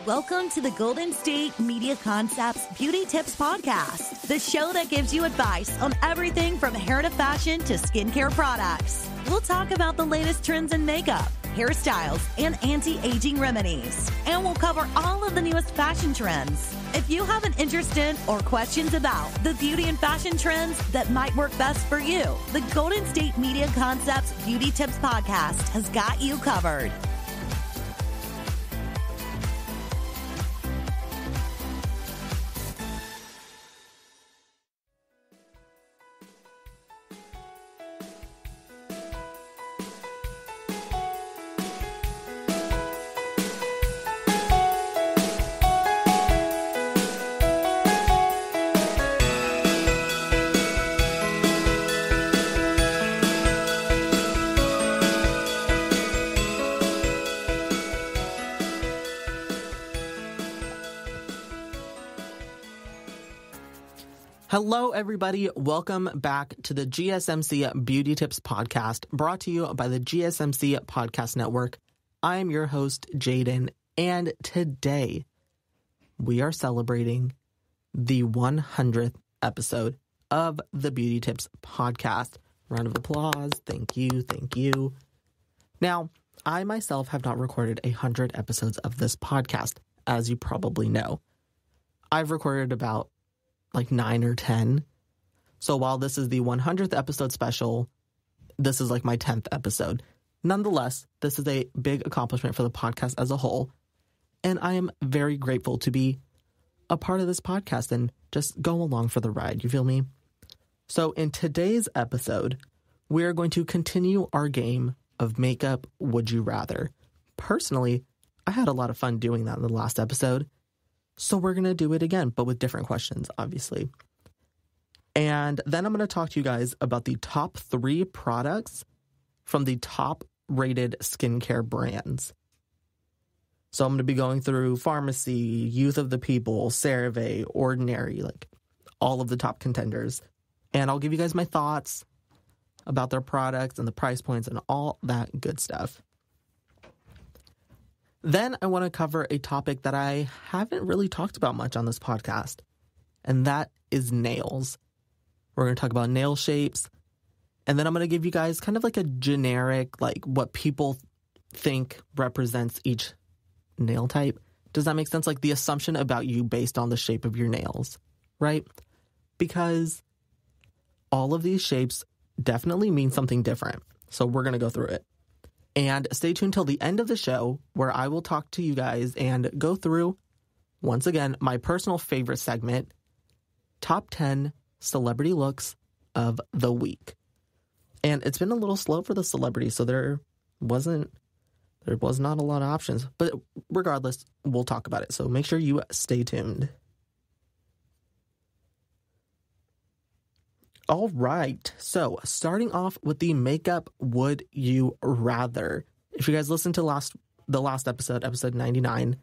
Welcome to the Golden State Media Concepts Beauty Tips Podcast, the show that gives you advice on everything from hair to fashion to skincare products. We'll talk about the latest trends in makeup, hairstyles, and anti-aging remedies. And we'll cover all of the newest fashion trends. If you have an interest in or questions about the beauty and fashion trends that might work best for you, the Golden State Media Concepts Beauty Tips Podcast has got you covered. Hello, everybody. Welcome back to the GSMC Beauty Tips Podcast, brought to you by the GSMC Podcast Network. I am your host, Jaden, and today we are celebrating the 100th episode of the Beauty Tips Podcast. Round of applause. Thank you. Thank you. Now, I myself have not recorded 100 episodes of this podcast, as you probably know. I've recorded about 9 or 10. So while this is the 100th episode special, this is my 10th episode. Nonetheless, this is a big accomplishment for the podcast as a whole. And I am very grateful to be a part of this podcast and just go along for the ride. You feel me? So in today's episode, we're going to continue our game of makeup Would You Rather. Personally, I had a lot of fun doing that in the last episode. So we're going to do it again, but with different questions, obviously. And then I'm going to talk to you guys about the top 3 products from the top-rated skincare brands. So I'm going to be going through Pharmacy, Youth of the People, Cerave, Ordinary, all of the top contenders. And I'll give you guys my thoughts about their products and the price points and all that good stuff. Then I want to cover a topic that I haven't really talked about much on this podcast, and that is nails. We're going to talk about nail shapes, and then I'm going to give you guys kind of a generic, what people think represents each nail type. Does that make sense? The assumption about you based on the shape of your nails, right? Because all of these shapes definitely mean something different, so we're going to go through it. And stay tuned till the end of the show where I will talk to you guys and go through, once again, my personal favorite segment, Top 10 Celebrity Looks of the Week. And it's been a little slow for the celebrities, so there was not a lot of options. But regardless, we'll talk about it. So make sure you stay tuned. All right, so starting off with the makeup Would You Rather. If you guys listened to the last episode, episode 99,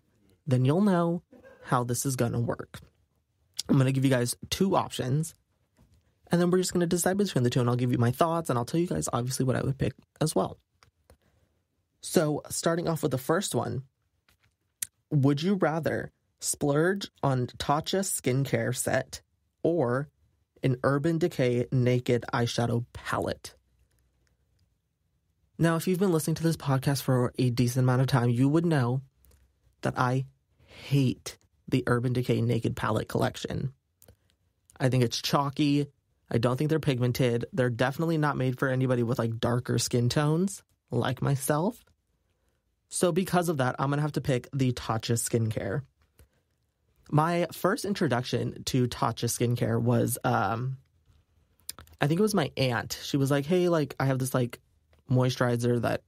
then you'll know how this is going to work. I'm going to give you guys 2 options, and then we're just going to decide between the 2, and I'll give you my thoughts, and I'll tell you guys obviously what I would pick as well. So starting off with the first one, would you rather splurge on Tatcha Skincare set or an Urban Decay Naked Eyeshadow Palette? Now, if you've been listening to this podcast for a decent amount of time, you would know that I hate the Urban Decay Naked Palette collection. I think it's chalky. I don't think they're pigmented. They're definitely not made for anybody with darker skin tones like myself. So because of that, I'm going to have to pick the Tatcha Skincare. My first introduction to Tatcha Skincare was, I think it was my aunt. She was like, hey, I have this, moisturizer that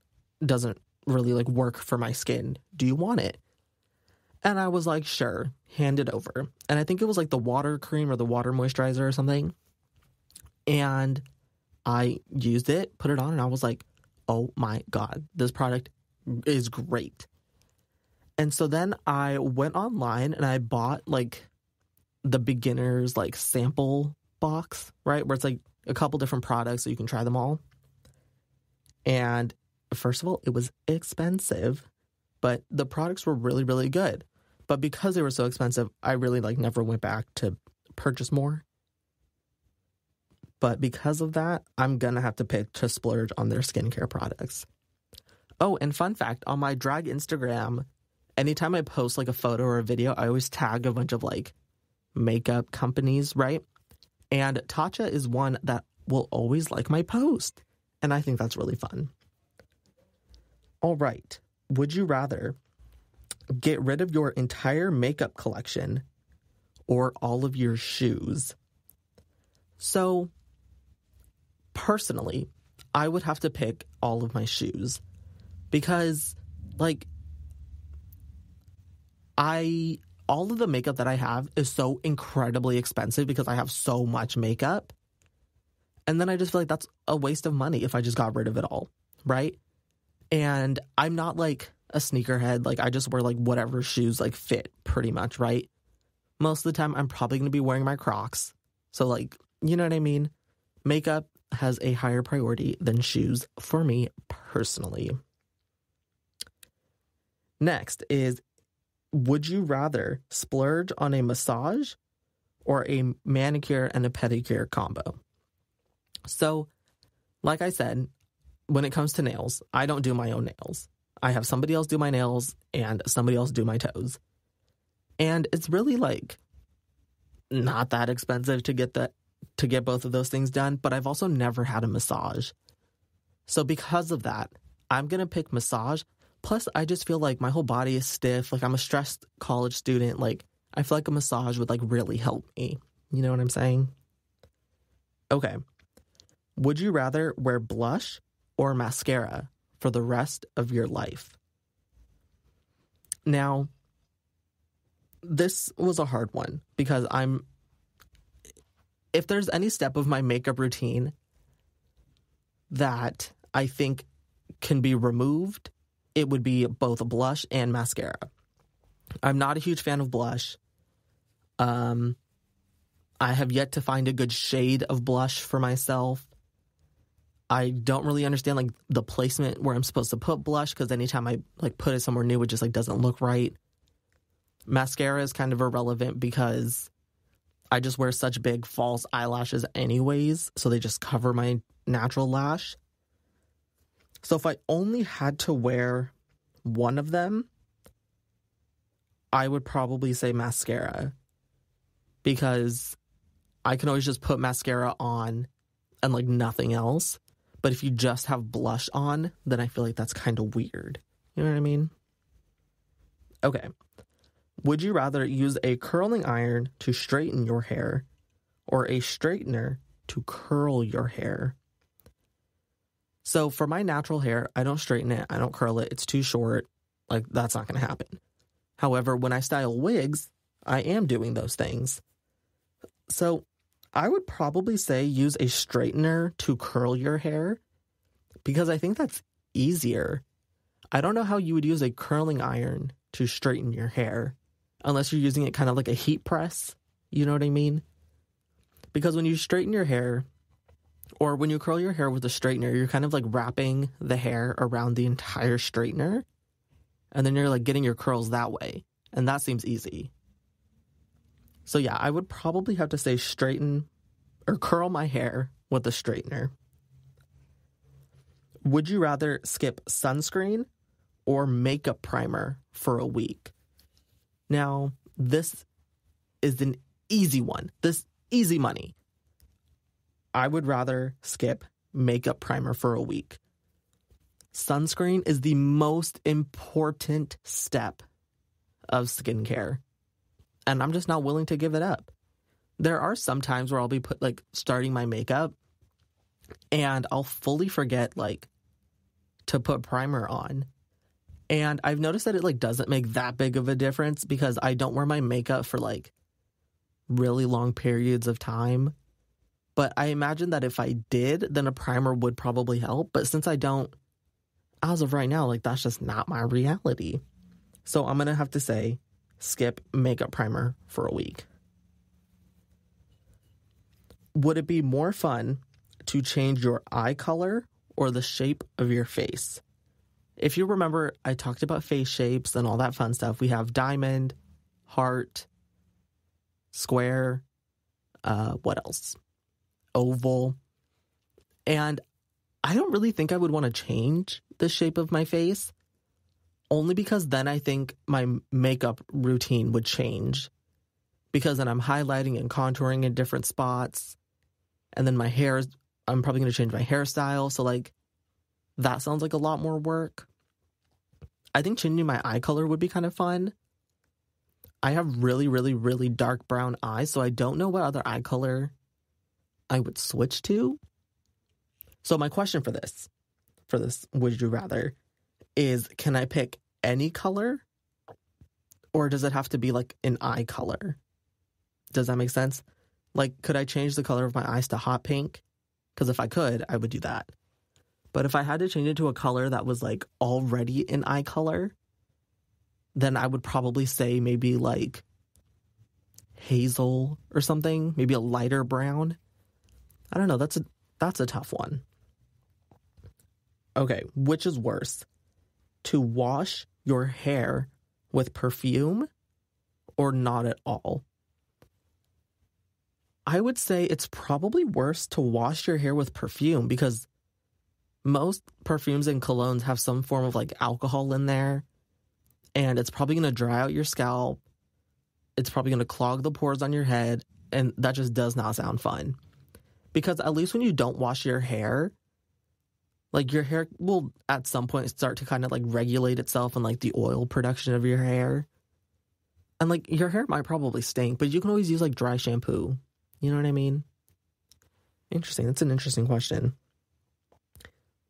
doesn't really, work for my skin. Do you want it? And I was like, sure, hand it over. And I think it was, the water cream or the water moisturizer or something. And I used it, put it on, and I was like, oh, my God, this product is great. And so then I went online and I bought the beginner's sample box, right? Where it's a couple different products so you can try them all. And first of all, it was expensive, but the products were really, really good. But because they were so expensive, I really never went back to purchase more. But because of that, I'm going to have to pick to splurge on their skincare products. Oh, and fun fact, on my drag Instagram, anytime I post a photo or a video, I always tag a bunch of makeup companies, right? And Tatcha is one that will always like my post. And I think that's really fun. All right. Would you rather get rid of your entire makeup collection or all of your shoes? So, personally, I would have to pick all of my shoes because, all of the makeup that I have is so incredibly expensive because I have so much makeup. And then I just feel like that's a waste of money if I just got rid of it all, right? And I'm not a sneakerhead. I just wear whatever shoes fit pretty much, right? Most of the time I'm probably going to be wearing my Crocs. So you know what I mean? Makeup has a higher priority than shoes for me personally. Next is, would you rather splurge on a massage or a manicure and a pedicure combo? So, like I said, when it comes to nails, I don't do my own nails. I have somebody else do my nails and somebody else do my toes. And it's really not that expensive to get both of those things done, but I've also never had a massage. So because of that, I'm going to pick massage. Plus, I just feel my whole body is stiff. I'm a stressed college student. I feel like a massage would really help me. You know what I'm saying? Okay. Would you rather wear blush or mascara for the rest of your life? Now, this was a hard one because if there's any step of my makeup routine that I think can be removed, it would be both blush and mascara. I'm not a huge fan of blush. I have yet to find a good shade of blush for myself. I don't really understand the placement where I'm supposed to put blush because anytime I put it somewhere new, it just doesn't look right. Mascara is kind of irrelevant because I just wear such big false eyelashes anyways, so they just cover my natural lash. So if I only had to wear one of them, I would probably say mascara because I can always just put mascara on and nothing else. But if you just have blush on, then I feel like that's kind of weird. You know what I mean? Okay. Would you rather use a curling iron to straighten your hair or a straightener to curl your hair? So for my natural hair, I don't straighten it. I don't curl it. It's too short. That's not going to happen. However, when I style wigs, I am doing those things. So I would probably say use a straightener to curl your hair because I think that's easier. I don't know how you would use a curling iron to straighten your hair unless you're using it kind of like a heat press. You know what I mean? Because when you straighten your hair or when you curl your hair with a straightener, you're kind of wrapping the hair around the entire straightener and then you're getting your curls that way. And that seems easy. So yeah, I would probably have to say straighten or curl my hair with a straightener. Would you rather skip sunscreen or makeup primer for a week? Now, this is an easy one. This easy money. I would rather skip makeup primer for a week. Sunscreen is the most important step of skincare. And I'm just not willing to give it up. There are some times where I'll be starting my makeup and I'll fully forget to put primer on. And I've noticed that it doesn't make that big of a difference because I don't wear my makeup for really long periods of time. But I imagine that if I did, then a primer would probably help. But since I don't, as of right now, that's just not my reality. So I'm going to have to say skip makeup primer for a week. Would it be more fun to change your eye color or the shape of your face? If you remember, I talked about face shapes and all that fun stuff. We have diamond, heart, square, what else? Oval. And I don't really think I would want to change the shape of my face, only because then I think my makeup routine would change, because then I'm highlighting and contouring in different spots, and then my hair, I'm probably going to change my hairstyle, so like that sounds like a lot more work. I think changing my eye color would be kind of fun. I have really, really, really dark brown eyes, so I don't know what other eye color I would switch to. So my question for this would you rather, is can I pick any color, or does it have to be like an eye color? Does that make sense? Like, could I change the color of my eyes to hot pink? Because if I could, I would do that. But if I had to change it to a color that was like already an eye color, then I would probably say maybe like hazel or something, maybe a lighter brown. I don't know. That's a tough one. Okay, which is worse? To wash your hair with perfume or not at all? I would say it's probably worse to wash your hair with perfume, because most perfumes and colognes have some form of like alcohol in there, and it's probably going to dry out your scalp. It's probably going to clog the pores on your head, and that just does not sound fun. Because at least when you don't wash your hair, like your hair will at some point start to kind of like regulate itself and like the oil production of your hair. And like your hair might probably stink, but you can always use like dry shampoo. You know what I mean? Interesting. That's an interesting question.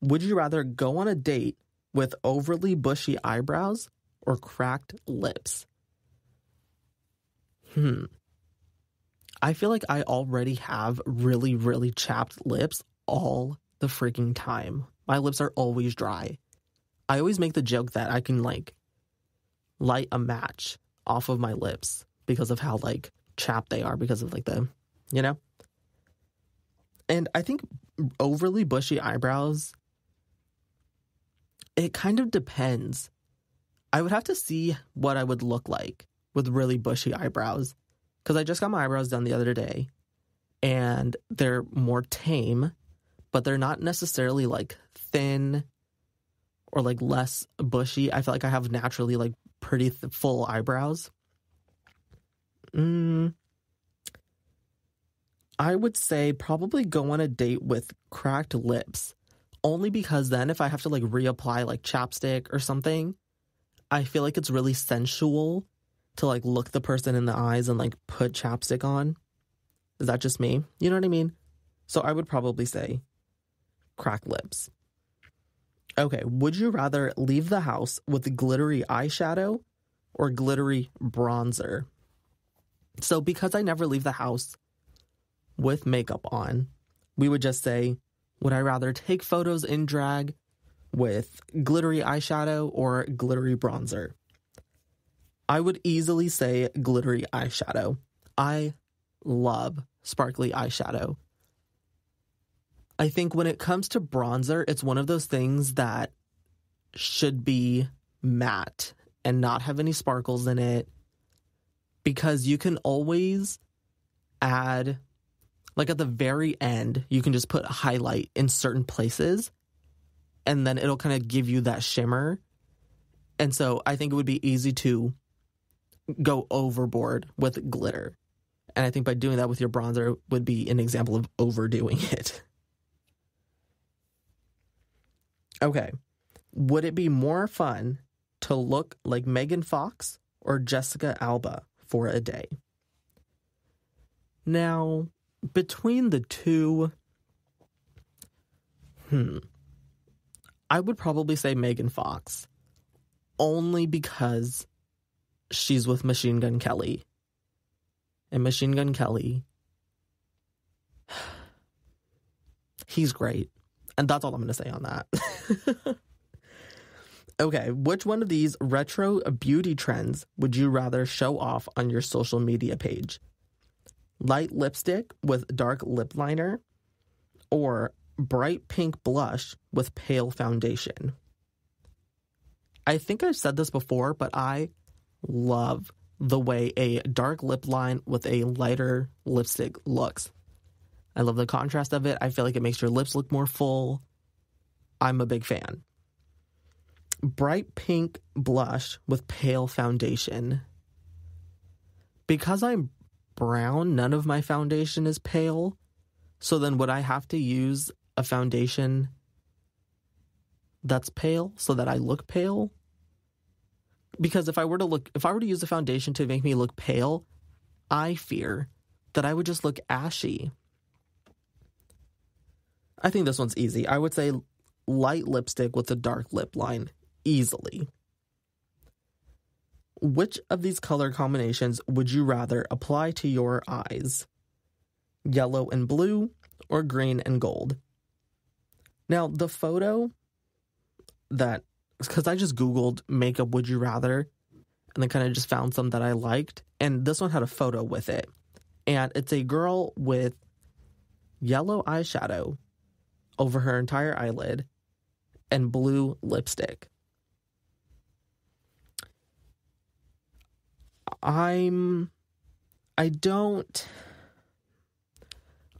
Would you rather go on a date with overly bushy eyebrows or cracked lips? I feel like I already have really, really chapped lips all the freaking time. My lips are always dry. I always make the joke that I can like light a match off of my lips because of how like chapped they are, because of like the, you know? And I think overly bushy eyebrows, it kind of depends. I would have to see what I would look like with really bushy eyebrows, because I just got my eyebrows done the other day and they're more tame, but they're not necessarily like thin or like less bushy. I feel like I have naturally like pretty full eyebrows. I would say probably go on a date with cracked lips, only because then if I have to like reapply like chapstick or something, I feel like it's really sensual to like look the person in the eyes and like put chapstick on. Is that just me? You know what I mean? So I would probably say cracked lips. Okay, would you rather leave the house with glittery eyeshadow or glittery bronzer? So because I never leave the house with makeup on, we would just say, would I rather take photos in drag with glittery eyeshadow or glittery bronzer? I would easily say glittery eyeshadow. I love sparkly eyeshadow. I think when it comes to bronzer, it's one of those things that should be matte and not have any sparkles in it, because you can always add, like at the very end, you can just put a highlight in certain places and then it'll kind of give you that shimmer. And so I think it would be easy to go overboard with glitter. And I think by doing that with your bronzer would be an example of overdoing it. Okay. Would it be more fun to look like Megan Fox or Jessica Alba for a day? Now, between the two, I would probably say Megan Fox, only because she's with Machine Gun Kelly. And Machine Gun Kelly, he's great. And that's all I'm going to say on that. Okay, which one of these retro beauty trends would you rather show off on your social media page? Light lipstick with dark lip liner or bright pink blush with pale foundation? I think I've said this before, but I love the way a dark lip line with a lighter lipstick looks. I love the contrast of it. I feel like it makes your lips look more full. I'm a big fan. Bright pink blush with pale foundation. Because I'm brown, none of my foundation is pale. So then would I have to use a foundation that's pale so that I look pale? Because if I were to use a foundation to make me look pale, I fear that I would just look ashy. I think this one's easy. I would say light lipstick with a dark lip line, easily. Which of these color combinations would you rather apply to your eyes? Yellow and blue or green and gold? Now, the photo because I just Googled makeup would you rather and then kind of just found some that I liked. And this one had a photo with it. And it's a girl with yellow eyeshadow over her entire eyelid and blue lipstick. I'm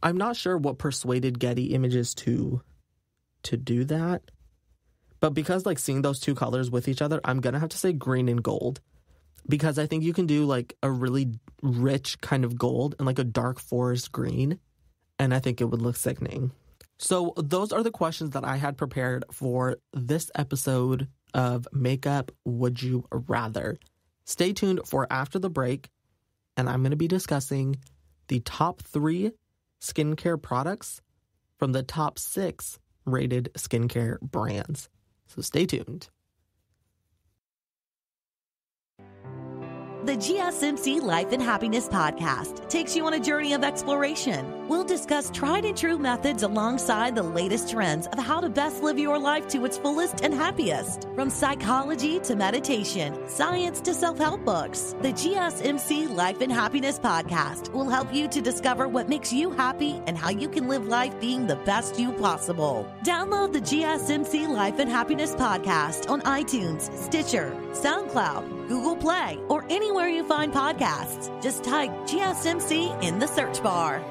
not sure what persuaded Getty Images to do that. But because seeing those two colors with each other, I'm going to have to say green and gold. Because I think you can do a really rich kind of gold and a dark forest green. And I think it would look sickening. So those are the questions that I had prepared for this episode of Makeup Would You Rather. Stay tuned for after the break. And I'm going to be discussing the top 3 skincare products from the top 6 rated skincare brands. So stay tuned. The GSMC Life and Happiness Podcast takes you on a journey of exploration. We'll discuss tried and true methods alongside the latest trends of how to best live your life to its fullest and happiest. From psychology to meditation, science to self-help books, the GSMC Life and Happiness Podcast will help you to discover what makes you happy and how you can live life being the best you possible. Download the GSMC Life and Happiness Podcast on iTunes, Stitcher, SoundCloud, Google Play, or anywhere you find podcasts. Just type GSMC in the search bar.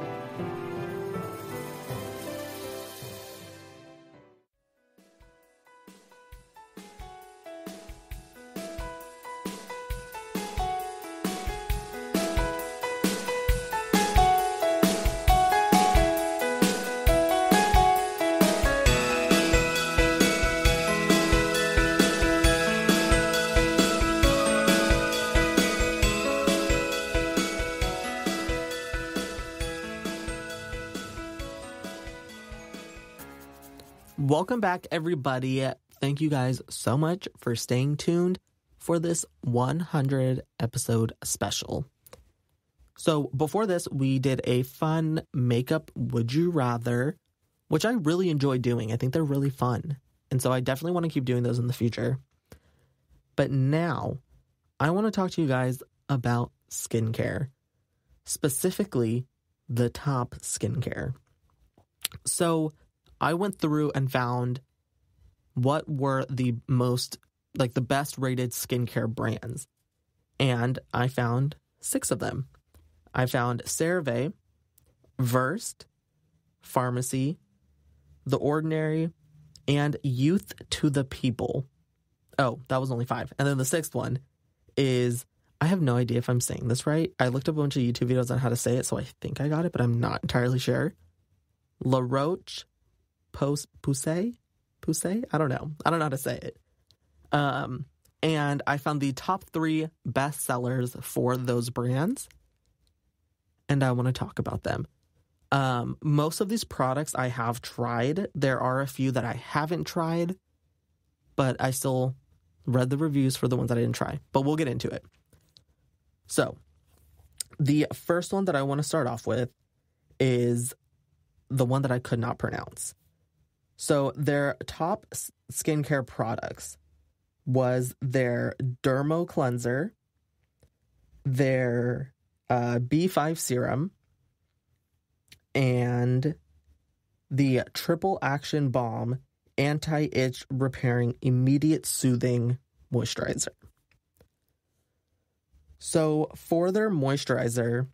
Welcome back, everybody. Thank you guys so much for staying tuned for this 100 episode special. So before this, we did a fun makeup Would You Rather, which I really enjoy doing. I think they're really fun. And so I definitely want to keep doing those in the future. But now I want to talk to you guys about skincare, specifically the top skincare. So I went through and found what were the most, the best rated skincare brands. And I found 6 of them. I found Cerave, Versed, Pharmacy, The Ordinary, and Youth to the People. Oh, that was only 5. And then the 6th one is, I have no idea if I'm saying this right. I looked up a bunch of YouTube videos on how to say it, so I think I got it, but I'm not entirely sure. La Roche Posay? I don't know. I don't know how to say it. And I found the top 3 best sellers for those brands. And I want to talk about them. Most of these products I have tried. There are a few that I haven't tried, but I still read the reviews for the ones that I didn't try. But we'll get into it. So, the first one that I want to start off with is the one that I could not pronounce. So their top skincare products was their Dermo Cleanser, their B5 Serum, and the Triple Action Balm Anti-Itch Repairing Immediate Soothing Moisturizer. So for their moisturizer,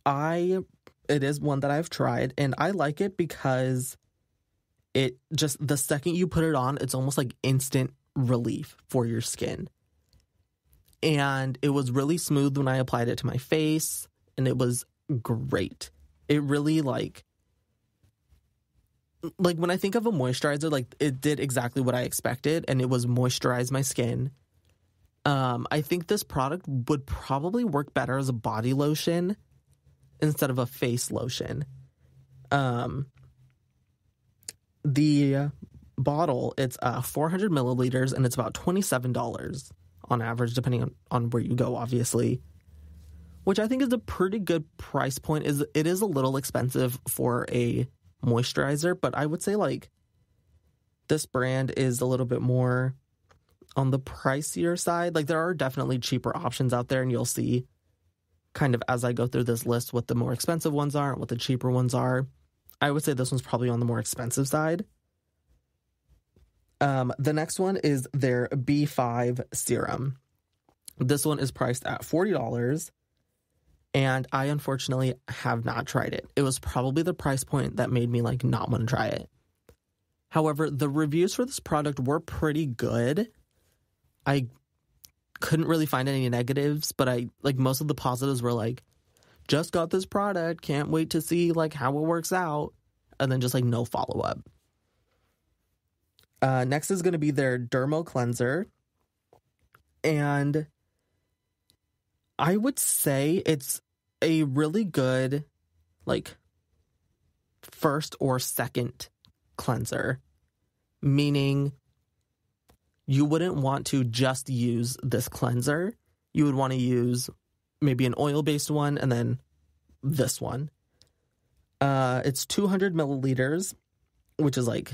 it is one that I've tried, and I like it because it just, the second you put it on, it's almost like instant relief for your skin. And it was really smooth when I applied it to my face, and it was great. It really like when I think of a moisturizer, like it did exactly what I expected, and it was moisturize my skin. I think this product would probably work better as a body lotion instead of a face lotion. The bottle, it's 400 milliliters, and it's about $27 on average, depending on where you go, obviously, which I think is a pretty good price point. It is a little expensive for a moisturizer, but I would say like this brand is a little bit more on the pricier side. Like there are definitely cheaper options out there, and you'll see kind of as I go through this list what the more expensive ones are and what the cheaper ones are. I would say this one's probably on the more expensive side. The next one is their B5 serum. This one is priced at $40, and I unfortunately have not tried it. It was probably the price point that made me like not want to try it. However, the reviews for this product were pretty good. I couldn't really find any negatives, but most of the positives were like, just got this product, can't wait to see like how it works out, and then just like no follow-up. Next is going to be their Dermo Cleanser, and I would say it's a really good like first or second cleanser, meaning you wouldn't want to just use this cleanser. You would want to use maybe an oil-based one and then this one. It's 200 milliliters, which is like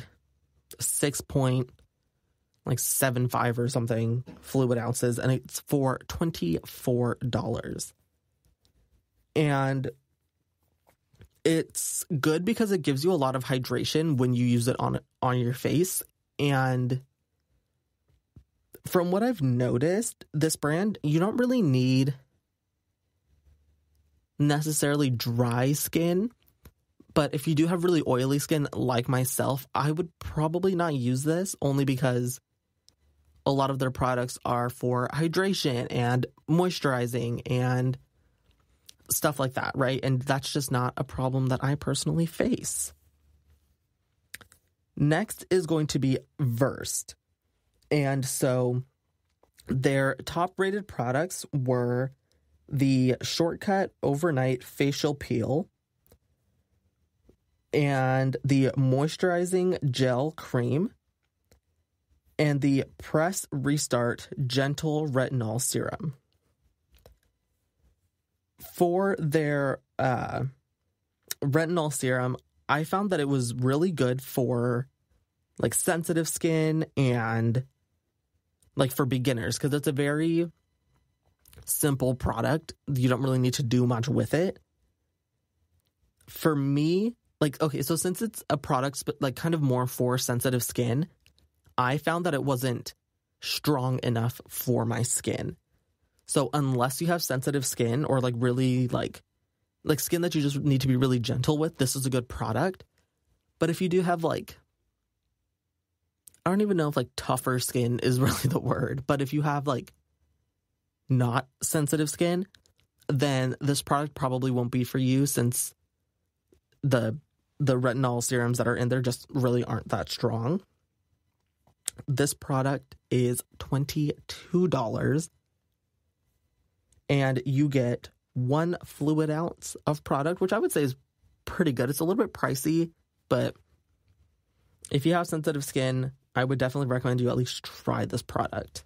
6.75 or something fluid ounces, and it's for $24. And it's good because it gives you a lot of hydration when you use it on your face. And from what I've noticed, this brand, you don't really need necessarily dry skin. But if you do have really oily skin like myself, I would probably not use this, only because a lot of their products are for hydration and moisturizing and stuff like that, right? And that's just not a problem that I personally face. Next is going to be Versed. And so their top rated products were the Shortcut Overnight Facial Peel and the Moisturizing Gel Cream and the Press Restart Gentle Retinol Serum. For their retinol serum, I found that it was really good for like sensitive skin and like for beginners, because it's a very simple product. You don't really need to do much with it. For me, like, okay, so since it's a product like kind of more for sensitive skin, I found that it wasn't strong enough for my skin. So unless you have sensitive skin or like really like skin that you just need to be really gentle with, this is a good product. But if you do have like, I don't even know if like tougher skin is really the word, but if you have like not sensitive skin, then this product probably won't be for you, since the retinol serums that are in there just really aren't that strong. This product is $22, and you get 1 fluid ounce of product, which I would say is pretty good. It's a little bit pricey, but if you have sensitive skin, I would definitely recommend you at least try this product.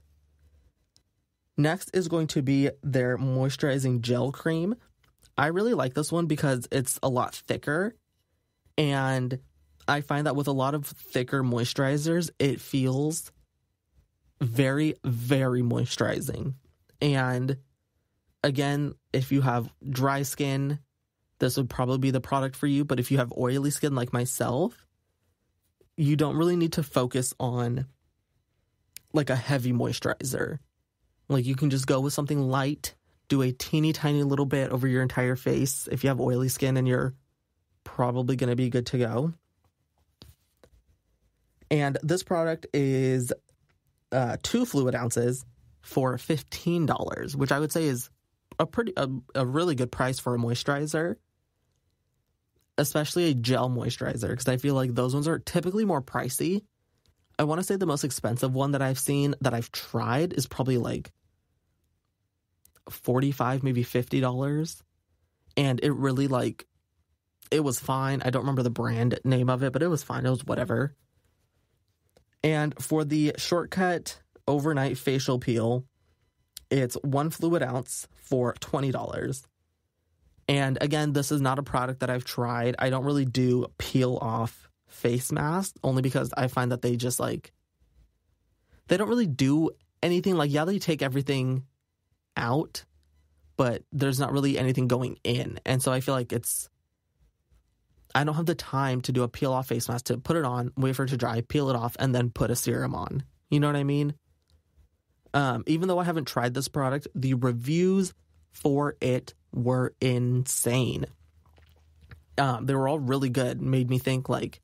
Next is going to be their Moisturizing Gel Cream. I really like this one because it's a lot thicker, and I find that with a lot of thicker moisturizers, it feels very, very moisturizing. And again, if you have dry skin, this would probably be the product for you. But if you have oily skin like myself, you don't really need to focus on like a heavy moisturizer. Like, you can just go with something light, do a teeny tiny little bit over your entire face if you have oily skin, and you're probably going to be good to go. And this product is 2 fluid ounces for $15, which I would say is a really good price for a moisturizer, especially a gel moisturizer, because I feel like those ones are typically more pricey. I want to say the most expensive one that I've seen, that I've tried, is probably like $45, maybe $50. And it really, like, it was fine. I don't remember the brand name of it, but it was fine. It was whatever. And for the Shortcut Overnight Facial Peel, it's 1 fluid ounce for $20. And again, this is not a product that I've tried. I don't really do peel off face masks, only because I find that they just, like, they don't really do anything. Like, yeah, they take everything out, but there's not really anything going in. And so I feel like I don't have the time to do a peel off face mask, to put it on, wait for it to dry, peel it off, and then put a serum on. You know what I mean? Even though I haven't tried this product, the reviews for it were insane. They were all really good. Made me think, like,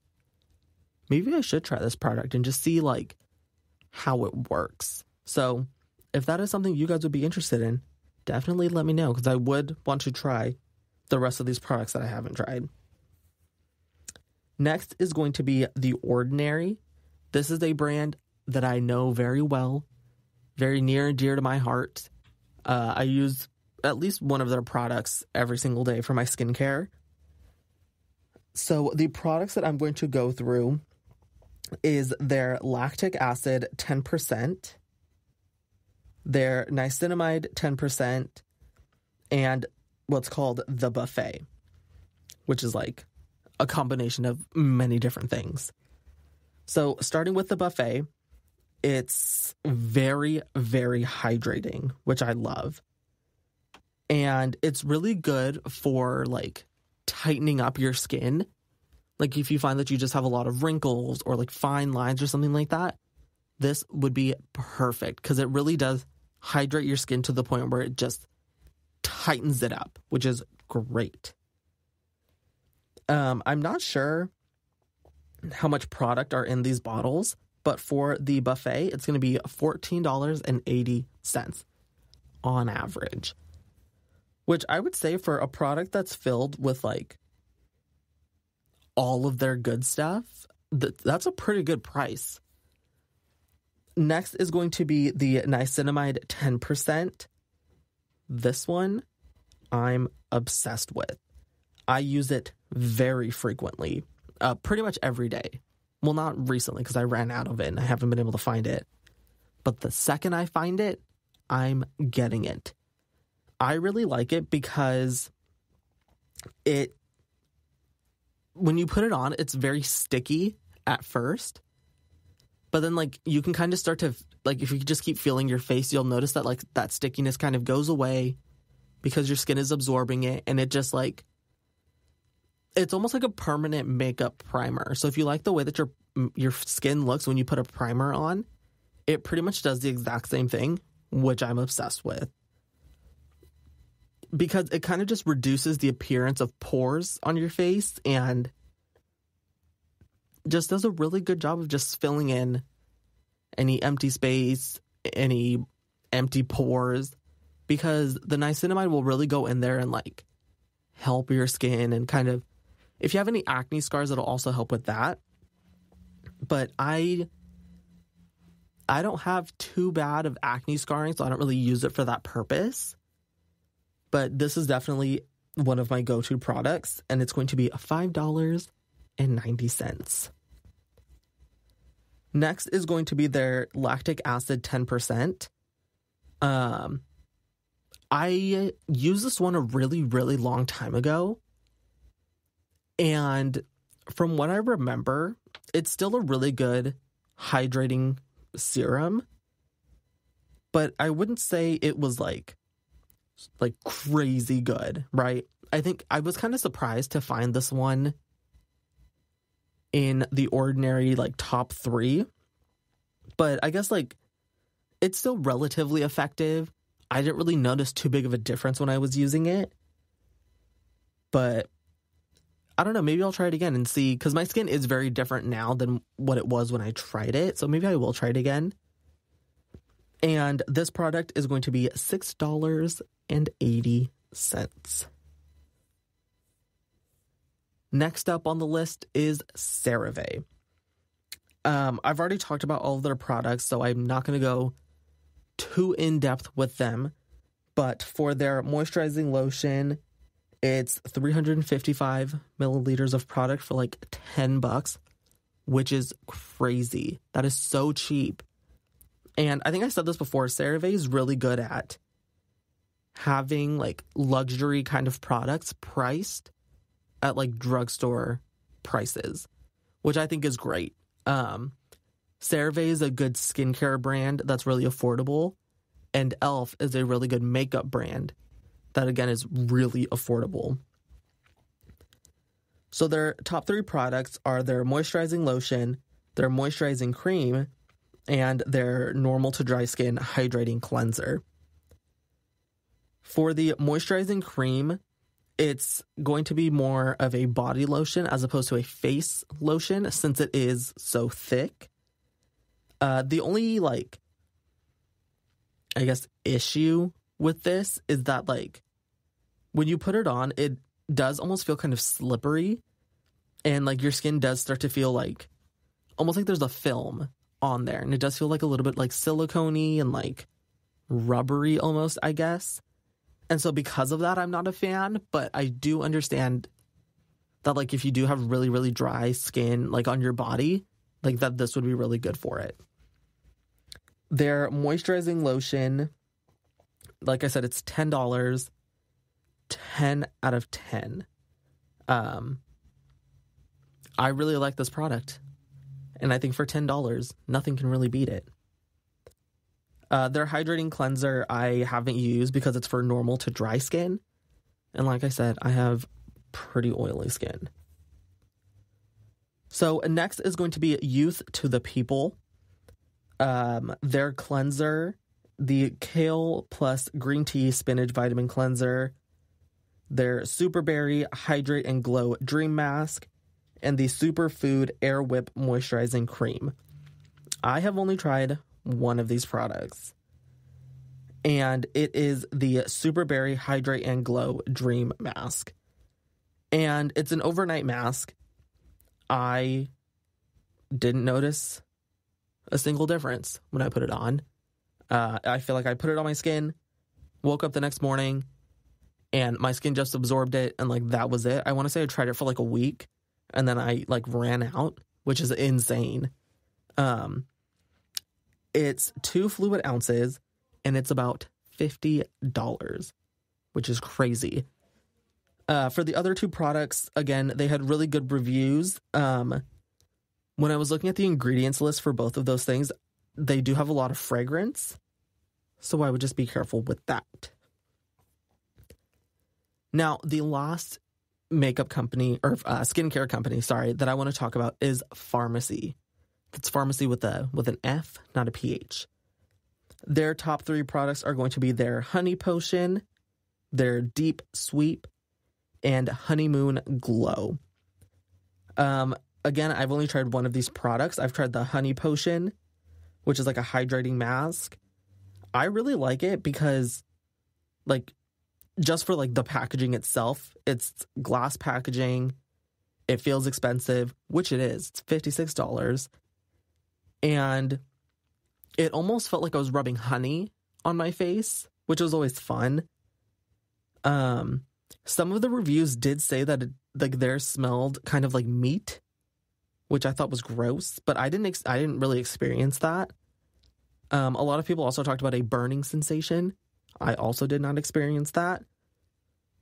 maybe I should try this product and just see, like, how it works. So if that is something you guys would be interested in, definitely let me know, because I would want to try the rest of these products that I haven't tried. Next is going to be The Ordinary. This is a brand that I know very well, very near and dear to my heart. I use at least one of their products every single day for my skincare. So the products that I'm going to go through is their Lactic Acid 10%, their Niacinamide 10%, and what's called the Buffet, which is like a combination of many different things. So starting with the Buffet, it's very, very hydrating, which I love. And it's really good for, like, tightening up your skin. Like, if you find that you just have a lot of wrinkles or, like, fine lines or something like that, this would be perfect, because it really does hydrate your skin to the point where it just tightens it up, which is great. I'm not sure how much product are in these bottles, but for the Buffet, it's going to be $14.80 on average, which I would say for a product that's filled with, like, all of their good stuff, that's a pretty good price. Next is going to be the Niacinamide 10%. This one I'm obsessed with. I use it very frequently, pretty much every day. Well, not recently, because I ran out of it and I haven't been able to find it. But the second I find it, I'm getting it. I really like it because when you put it on, it's very sticky at first. But then, like, you can kind of start to, like, if you just keep feeling your face, you'll notice that, like, that stickiness kind of goes away because your skin is absorbing it. And it just, like, it's almost like a permanent makeup primer. So if you like the way that your skin looks when you put a primer on, it pretty much does the exact same thing, which I'm obsessed with. Because it kind of just reduces the appearance of pores on your face and just does a really good job of just filling in any empty space, any empty pores, because the niacinamide will really go in there and, like, help your skin and kind of, if you have any acne scars, it'll also help with that. But I don't have too bad of acne scarring, so I don't really use it for that purpose. But this is definitely one of my go-to products, and it's going to be $5.90. Next is going to be their Lactic Acid 10%. I used this one a really, really long time ago. And from what I remember, it's still a really good hydrating serum. But I wouldn't say it was like crazy good, right? I think I was kind of surprised to find this one in The Ordinary, like, top 3. But I guess, like, It's still relatively effective. I didn't really notice too big of a difference when I was using it. But I don't know, maybe I'll try it again and see, because my skin is very different now than what it was when I tried it. So maybe I will try it again. And this product is going to be $6.80. Next up on the list is Cerave. I've already talked about all of their products, so I'm not going to go too in-depth with them. But for their moisturizing lotion, it's 355 milliliters of product for like $10, which is crazy. That is so cheap. And I think I said this before, CeraVe is really good at having like luxury kind of products priced at like drugstore prices, which I think is great. CeraVe is a good skincare brand that's really affordable, and e.l.f. is a really good makeup brand that, again, is really affordable. So their top 3 products are their moisturizing lotion, their moisturizing cream, and their normal to dry skin hydrating cleanser. For the moisturizing cream, it's going to be more of a body lotion as opposed to a face lotion since it is so thick. The only, like, I guess, issue with this is that, like, when you put it on, it does almost feel kind of slippery. And, like, your skin does start to feel like, almost like there's a film on there. And it does feel like a little bit, like, silicone-y and, like, rubbery almost, I guess. And so because of that, I'm not a fan. But I do understand that, like, if you do have really, really dry skin, like, on your body, like, that this would be really good for it. Their moisturizing lotion, like I said, it's $10. 10 out of 10. I really like this product. And I think for $10, nothing can really beat it. Their hydrating cleanser I haven't used because it's for normal to dry skin. And like I said, I have pretty oily skin. So next is going to be Youth to the People. Their cleanser, the Kale plus Green Tea Spinach Vitamin Cleanser, their Super Berry Hydrate and Glow Dream Mask, and the Superfood Air Whip Moisturizing Cream. I have only tried one of these products, and it is the Super Berry Hydrate and Glow Dream Mask. And it's an overnight mask. I didn't notice a single difference when I put it on. I feel like I put it on my skin, woke up the next morning, and my skin just absorbed it, and, like, that was it. I want to say I tried it for, like, a week, and then I, like, ran out, which is insane. It's 2 fluid ounces, and it's about $50, which is crazy. For the other 2 products, again, they had really good reviews. When I was looking at the ingredients list for both of those things, they do have a lot of fragrance, so I would just be careful with that. Now, the last makeup company, or skincare company, that I want to talk about is Pharmacy. That's Pharmacy with an F, not a PH. Their top 3 products are going to be their Honey Potion, their Deep Sweep, and Honeymoon Glow. Again, I've only tried one of these products. I've tried the Honey Potion, which is like a hydrating mask. I really like it because, like, just for, like, the packaging itself, it's glass packaging. It feels expensive, which it is. It's $56. And it almost felt like I was rubbing honey on my face, which was always fun. Some of the reviews did say that it, like, theirs smelled kind of like meat, which I thought was gross, but I didn't really experience that. A lot of people also talked about a burning sensation. I also did not experience that.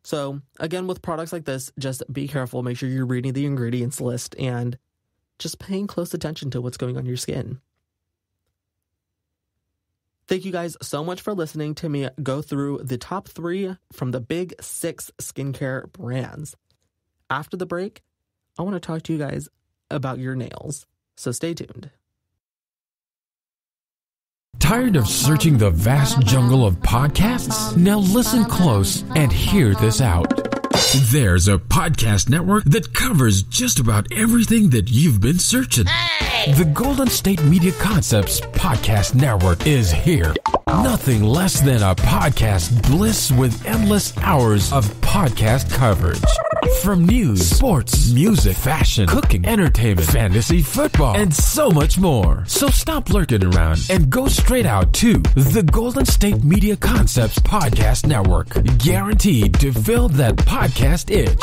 So, again, with products like this, just be careful. Make sure you're reading the ingredients list and just paying close attention to what's going on your skin. Thank you guys so much for listening to me go through the top 3 from the big 6 skincare brands. After the break, I want to talk to you guys about your nails, so stay tuned. Tired of searching the vast jungle of podcasts? Now listen close and hear this out. There's a podcast network that covers just about everything that you've been searching. Hey! The Golden State Media Concepts Podcast Network is here. Nothing less than a podcast bliss with endless hours of podcast coverage. From news, sports, music, fashion, cooking, entertainment, fantasy, football, and so much more. So stop lurking around and go straight out to the Golden State Media Concepts Podcast Network. Guaranteed to fill that podcast itch.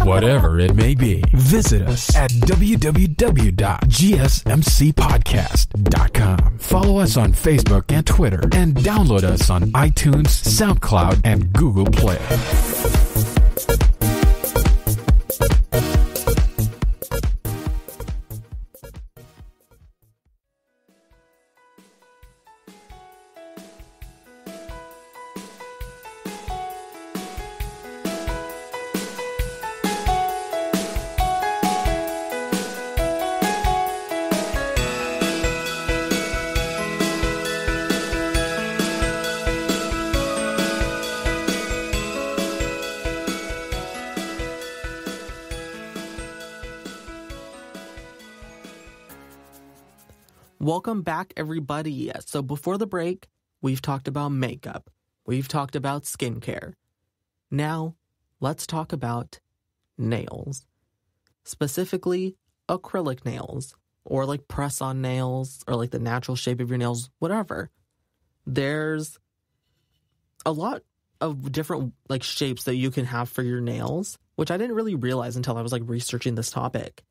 Whatever it may be. Visit us at www.gsmcpodcast.com. Follow us on Facebook and Twitter, and download us on iTunes, SoundCloud, and Google Play. Welcome back, everybody. So before the break, we've talked about makeup. We've talked about skincare. Now, let's talk about nails. Specifically, acrylic nails, or like press-on nails, or like the natural shape of your nails, whatever. There's a lot of different like shapes that you can have for your nails, which I didn't really realize until I was like researching this topic.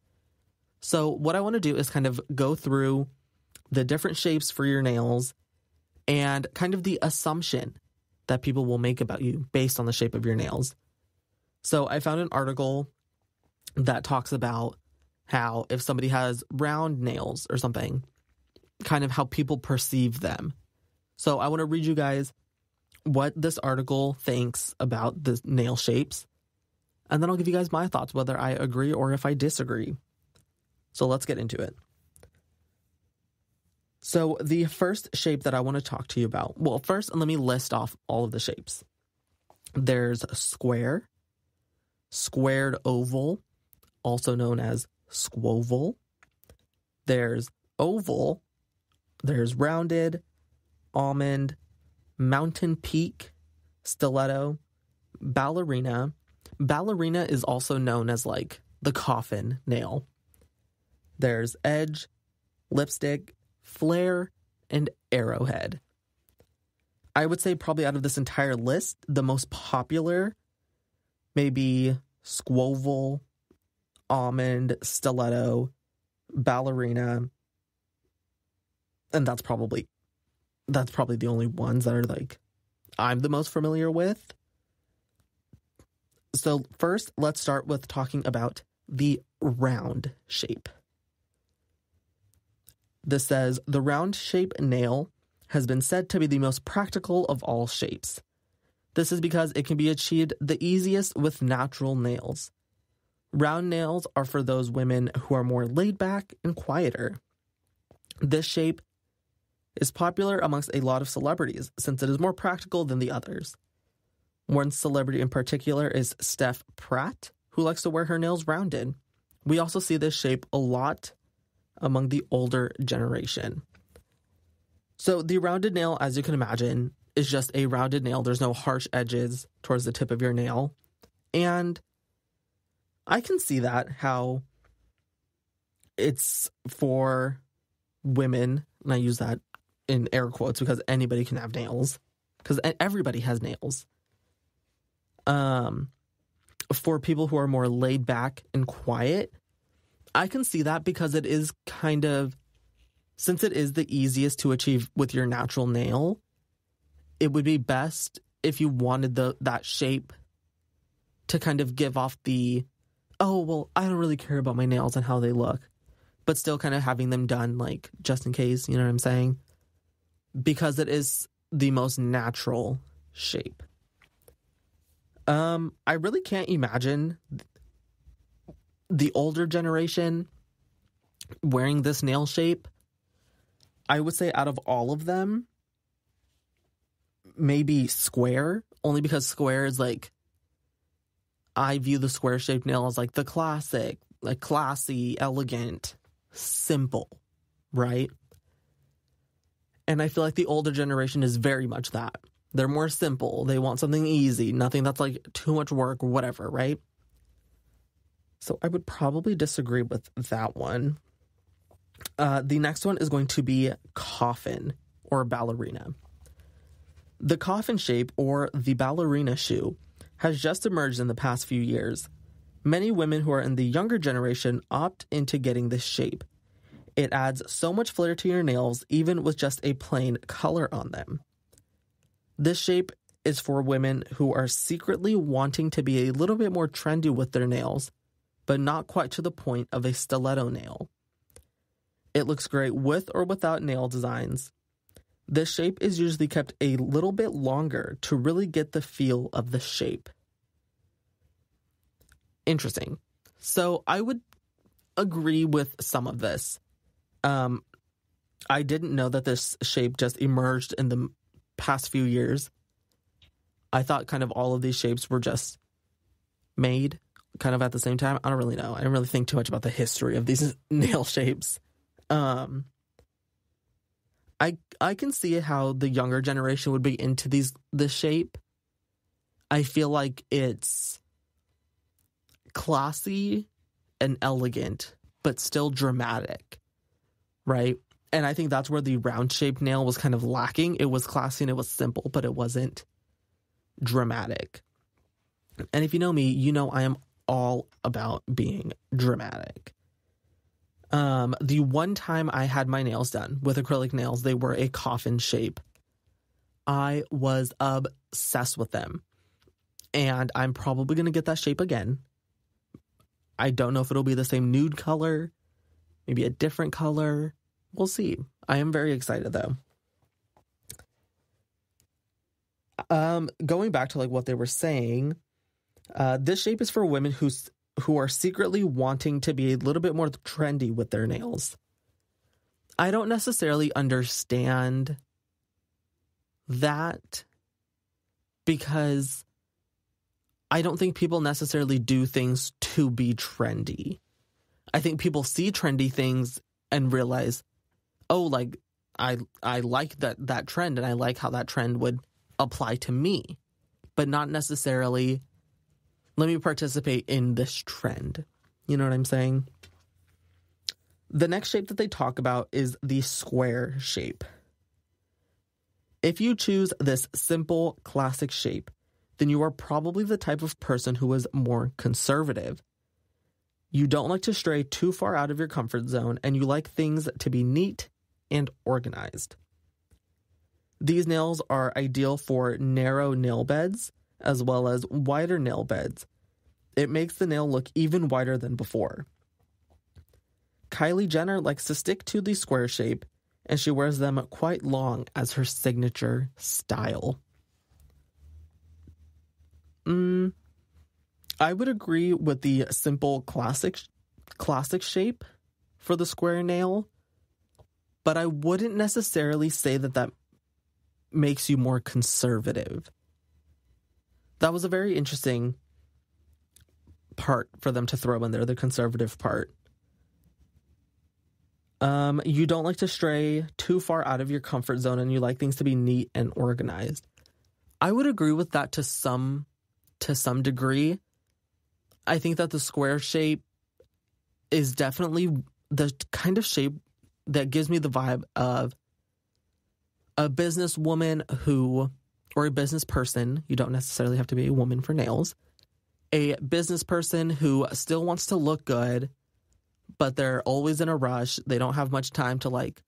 So what I want to do is kind of go through the different shapes for your nails and kind of the assumption that people will make about you based on the shape of your nails. So I found an article that talks about how if somebody has round nails or something, kind of how people perceive them. So I want to read you guys what this article thinks about the nail shapes, and then I'll give you guys my thoughts, whether I agree or if I disagree. So let's get into it. So the first shape that I want to talk to you about, well, first let me list off all of the shapes. There's square, squared oval, also known as squoval. There's oval, there's rounded, almond, mountain peak, stiletto, ballerina. Ballerina is also known as like the coffin nail. There's edge, lipstick, flare, and arrowhead. I would say probably out of this entire list, the most popular may be squoval, almond, stiletto, ballerina, and that's probably the only ones that are like I'm the most familiar with. So first, let's start with talking about the round shape. This says, the round shape nail has been said to be the most practical of all shapes. This is because it can be achieved the easiest with natural nails. Round nails are for those women who are more laid back and quieter. This shape is popular amongst a lot of celebrities since it is more practical than the others. One celebrity in particular is Steph Pratt, who likes to wear her nails rounded. We also see this shape a lot among the older generation. So the rounded nail, as you can imagine, is just a rounded nail. There's no harsh edges towards the tip of your nail. And I can see that, how it's for women, and I use that in air quotes because anybody can have nails, because everybody has nails. For people who are more laid back and quiet, I can see that because it is kind of, since it is the easiest to achieve with your natural nail, it would be best if you wanted that shape to kind of give off the, oh, well, I don't really care about my nails and how they look, but still kind of having them done, like, just in case, you know what I'm saying? Because it is the most natural shape. I really can't imagine the older generation wearing this nail shape. I would say out of all of them, maybe square, only because square is like, I view the square shaped nail as like the classic, like classy, elegant, simple, right? And I feel like the older generation is very much that. They're more simple. They want something easy, nothing that's like too much work or whatever, right? So I would probably disagree with that one. The next one is going to be Coffin or Ballerina. The Coffin Shape or the Ballerina shoe has just emerged in the past few years. Many women who are in the younger generation opt into getting this shape. It adds so much flair to your nails, even with just a plain color on them. This shape is for women who are secretly wanting to be a little bit more trendy with their nails, but not quite to the point of a stiletto nail. It looks great with or without nail designs. This shape is usually kept a little bit longer to really get the feel of the shape. Interesting. So I would agree with some of this. I didn't know that this shape just emerged in the past few years. I thought kind of all of these shapes were just made kind of at the same time. I don't really know. I didn't really think too much about the history of these nail shapes. I can see how the younger generation would be into this shape. I feel like it's classy and elegant, but still dramatic, right? And I think that's where the round-shaped nail was kind of lacking. It was classy and it was simple, but it wasn't dramatic. And if you know me, you know I am all about being dramatic. The one time I had my nails done with acrylic nails, they were a Coffin Shape. I was obsessed with them. And I'm probably going to get that shape again. I don't know if it'll be the same nude color, maybe a different color. We'll see. I am very excited though. Going back to like what they were saying, this shape is for women who are secretly wanting to be a little bit more trendy with their nails. I don't necessarily understand that because I don't think people necessarily do things to be trendy. I think people see trendy things and realize, oh, like I like that trend and I like how that trend would apply to me, but not necessarily let me participate in this trend. You know what I'm saying? The next shape that they talk about is the square shape. If you choose this simple, classic shape, then you are probably the type of person who is more conservative. You don't like to stray too far out of your comfort zone, and you like things to be neat and organized. These nails are ideal for narrow nail beds, as well as wider nail beds. It makes the nail look even wider than before. Kylie Jenner likes to stick to the square shape, and she wears them quite long as her signature style. I would agree with the simple classic shape for the square nail, but I wouldn't necessarily say that makes you more conservative. That was a very interesting part for them to throw in there, the conservative part. You don't like to stray too far out of your comfort zone, and you like things to be neat and organized. I would agree with that to some degree. I think that the square shape is definitely the kind of shape that gives me the vibe of a businesswoman or a business person. You don't necessarily have to be a woman for nails. A business person who still wants to look good, but they're always in a rush. They don't have much time to like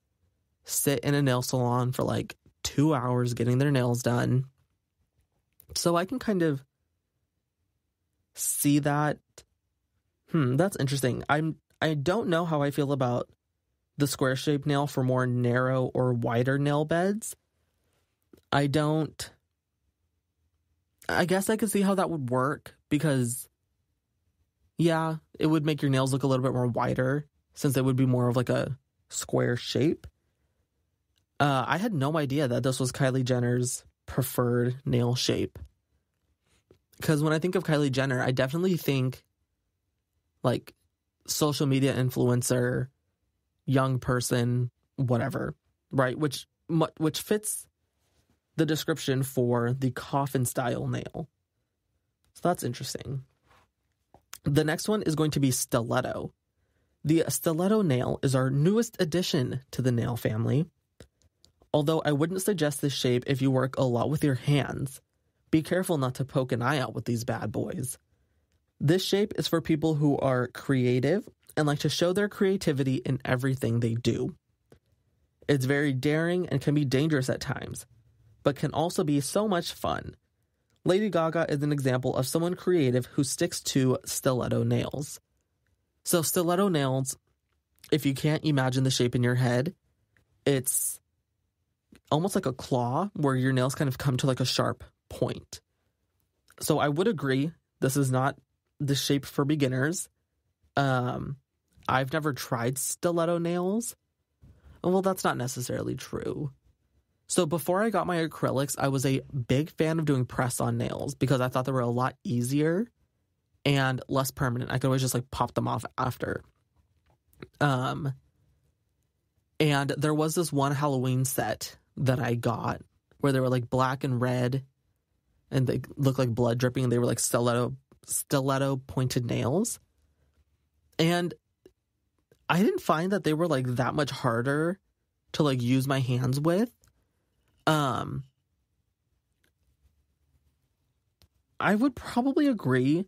sit in a nail salon for like 2 hours getting their nails done. So I can kind of see that. That's interesting. I don't know how I feel about the square shaped nail for more narrow or wider nail beds. I guess I could see how that would work because, yeah, it would make your nails look a little bit more wider since it would be more of like a square shape. I had no idea that this was Kylie Jenner's preferred nail shape. Because when I think of Kylie Jenner, I definitely think like social media influencer, young person, whatever, right? Which fits the description for the coffin style nail. So that's interesting. The next one is going to be Stiletto. The Stiletto nail is our newest addition to the nail family. Although I wouldn't suggest this shape if you work a lot with your hands. Be careful not to poke an eye out with these bad boys. This shape is for people who are creative and like to show their creativity in everything they do. It's very daring and can be dangerous at times, but can also be so much fun. Lady Gaga is an example of someone creative who sticks to stiletto nails. So stiletto nails, if you can't imagine the shape in your head, it's almost like a claw where your nails kind of come to like a sharp point. So I would agree, this is not the shape for beginners. I've never tried stiletto nails. Well, that's not necessarily true. So before I got my acrylics, I was a big fan of doing press-on nails because I thought they were a lot easier and less permanent. I could always just like pop them off after. And there was this one Halloween set that I got where they were like black and red and they looked like blood dripping and they were like stiletto pointed nails. And I didn't find that they were like that much harder to like use my hands with. I would probably agree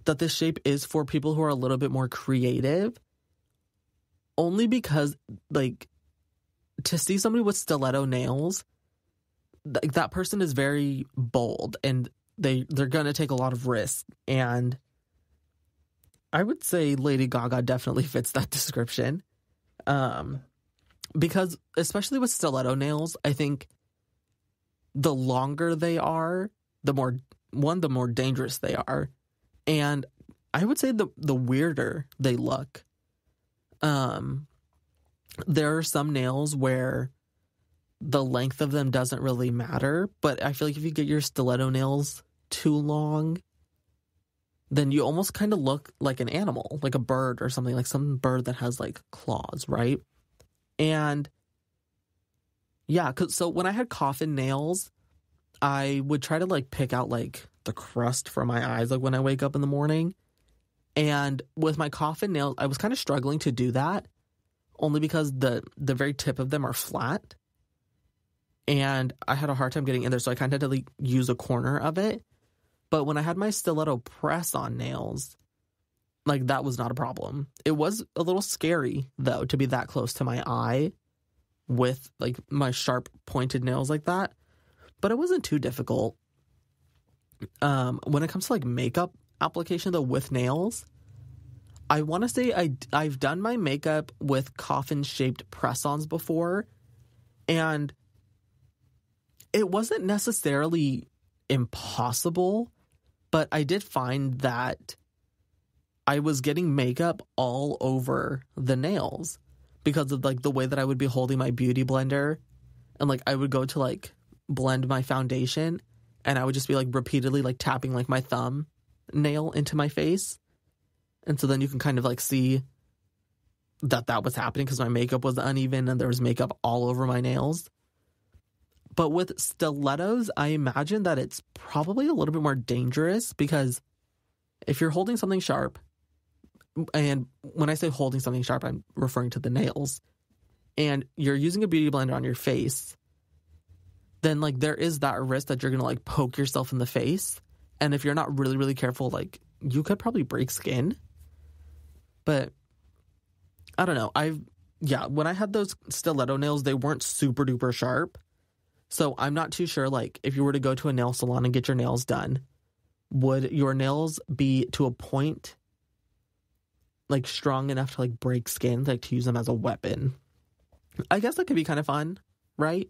that this shape is for people who are a little bit more creative, only because like to see somebody with stiletto nails, that person is very bold and they're going to take a lot of risk. And I would say Lady Gaga definitely fits that description. Because especially with stiletto nails, I think the longer they are, the more dangerous they are. And I would say the weirder they look. There are some nails where the length of them doesn't really matter, but I feel like if you get your stiletto nails too long, then you almost kind of look like an animal, like a bird or something, like some bird that has like claws, right? And yeah, so when I had coffin nails, I would try to like pick out like the crust from my eyes, like when I wake up in the morning. And with my coffin nails, I was kind of struggling to do that, only because the very tip of them are flat. And I had a hard time getting in there, so I kind of had to like use a corner of it. But when I had my stiletto press-on nails, like that was not a problem. It was a little scary, though, to be that close to my eye with like my sharp pointed nails like that. But it wasn't too difficult. When it comes to like makeup application, though, with nails, I want to say I've done my makeup with coffin-shaped press-ons before, and it wasn't necessarily impossible, but I did find that I was getting makeup all over the nails because of like the way that I would be holding my beauty blender, and like I would go to like blend my foundation and I would just be like repeatedly like tapping like my thumb nail into my face. And so then you can kind of like see that was happening because my makeup was uneven and there was makeup all over my nails. But with stilettos, I imagine that it's probably a little bit more dangerous because if you're holding something sharp, and when I say holding something sharp, I'm referring to the nails, and you're using a beauty blender on your face, then like there is that risk that you're going to like poke yourself in the face. And if you're not really, really careful, like you could probably break skin. But I don't know. When I had those stiletto nails, they weren't super duper sharp. So I'm not too sure, like, if you were to go to a nail salon and get your nails done, would your nails be to a point, like, strong enough to, like, break skin, like, to use them as a weapon? I guess that could be kind of fun, right?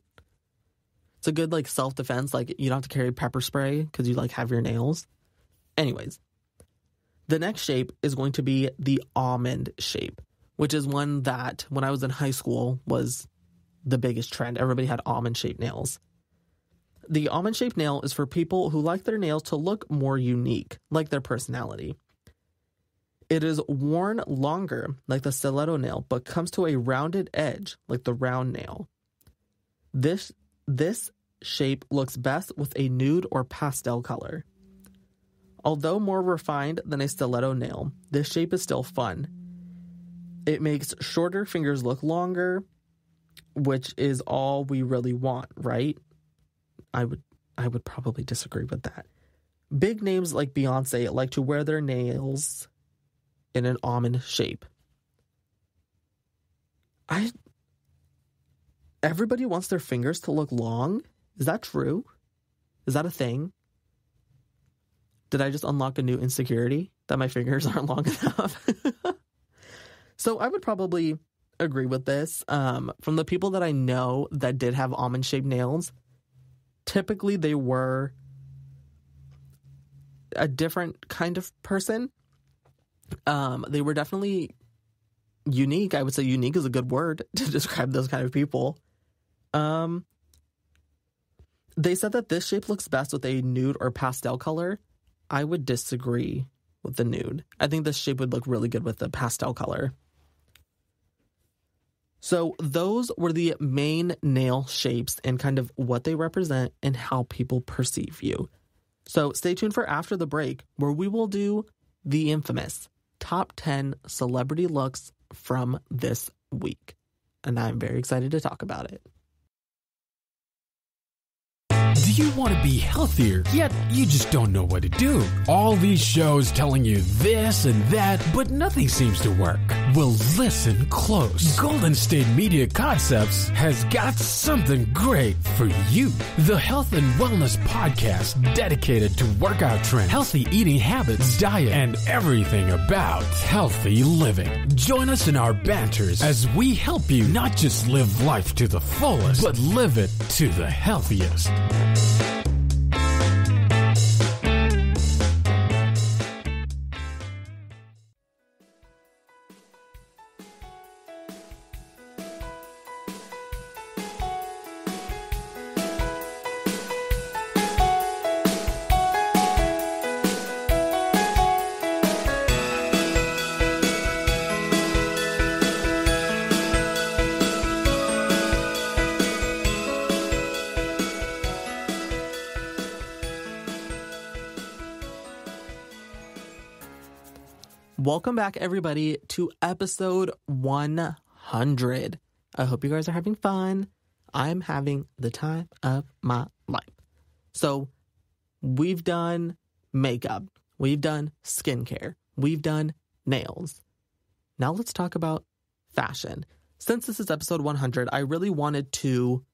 It's a good, like, self-defense. Like, you don't have to carry pepper spray because you, like, have your nails. Anyways, the next shape is going to be the almond shape, which is one that, when I was in high school, was the biggest trend. Everybody had almond shaped nails. The almond shaped nail is for people who like their nails to look more unique, like their personality. It is worn longer, like the stiletto nail, but comes to a rounded edge, like the round nail. This shape looks best with a nude or pastel color. Although more refined than a stiletto nail, this shape is still fun. It makes shorter fingers look longer, which is all we really want, right? I would probably disagree with that. Big names like Beyonce like to wear their nails in an almond shape. Everybody wants their fingers to look long. Is that true? Is that a thing? Did I just unlock a new insecurity that my fingers aren't long enough? So I would probably agree with this. From the people that I know that did have almond-shaped nails, typically they were a different kind of person. They were definitely unique. I would say unique is a good word to describe those kind of people. They said that this shape looks best with a nude or pastel color. I would disagree with the nude. I think this shape would look really good with the pastel color. So those were the main nail shapes and kind of what they represent and how people perceive you. So stay tuned for after the break, where we will do the infamous top 10 celebrity looks from this week. And I'm very excited to talk about it. Do you want to be healthier, yet you just don't know what to do? All these shows telling you this and that, but nothing seems to work. Well, listen close. Golden State Media Concepts has got something great for you. The Health and Wellness Podcast, dedicated to workout trends, healthy eating habits, diet, and everything about healthy living. Join us in our banters as we help you not just live life to the fullest, but live it to the healthiest. Welcome back, everybody, to episode 100. I hope you guys are having fun. I'm having the time of my life. So we've done makeup. We've done skincare. We've done nails. Now let's talk about fashion. Since this is episode 100, I really wanted to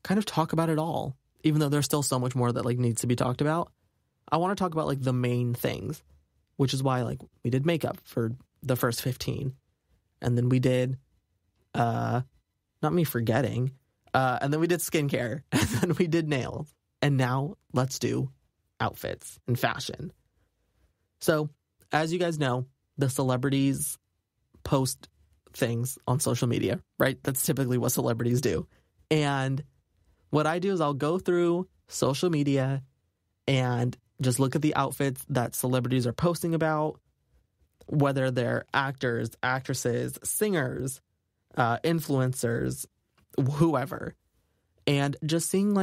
kind of talk about it all, even though there's still so much more that needs to be talked about. I want to talk about the main things, which is why we did makeup for the first 15, and then we did not me forgetting, and then we did skincare, and then we did nails, and now let's do outfits and fashion. So as you guys know, the celebrities post things on social media, right? That's typically what celebrities do. And what I do is I'll go through social media and just look at the outfits that celebrities are posting about, whether they're actors, actresses, singers, influencers, whoever, and just seeing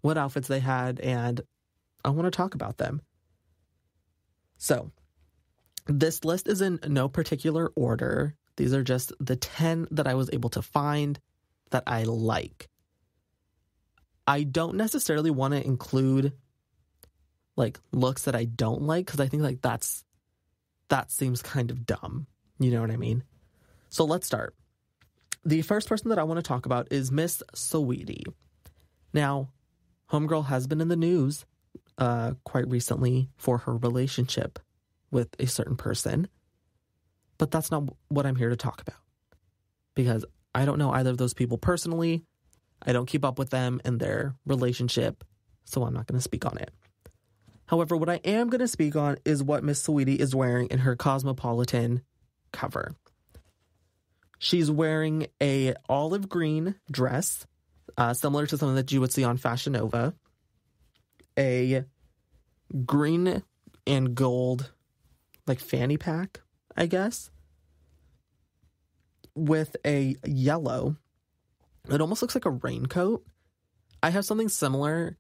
what outfits they had, and I want to talk about them. So this list is in no particular order. These are just the 10 that I was able to find that I like. I don't necessarily want to include looks that I don't like, because I think that seems kind of dumb. You know what I mean? So let's start. The first person that I want to talk about is Miss Saweetie. Now, homegirl has been in the news quite recently for her relationship with a certain person, but that's not what I'm here to talk about, because I don't know either of those people personally. I don't keep up with them and their relationship, so I'm not going to speak on it. However, what I am going to speak on is what Miss Saweetie is wearing in her Cosmopolitan cover. She's wearing a olive green dress, similar to something that you would see on Fashion Nova. A green and gold, like, fanny pack, I guess, with a yellow. It almost looks like a raincoat. I have something similar.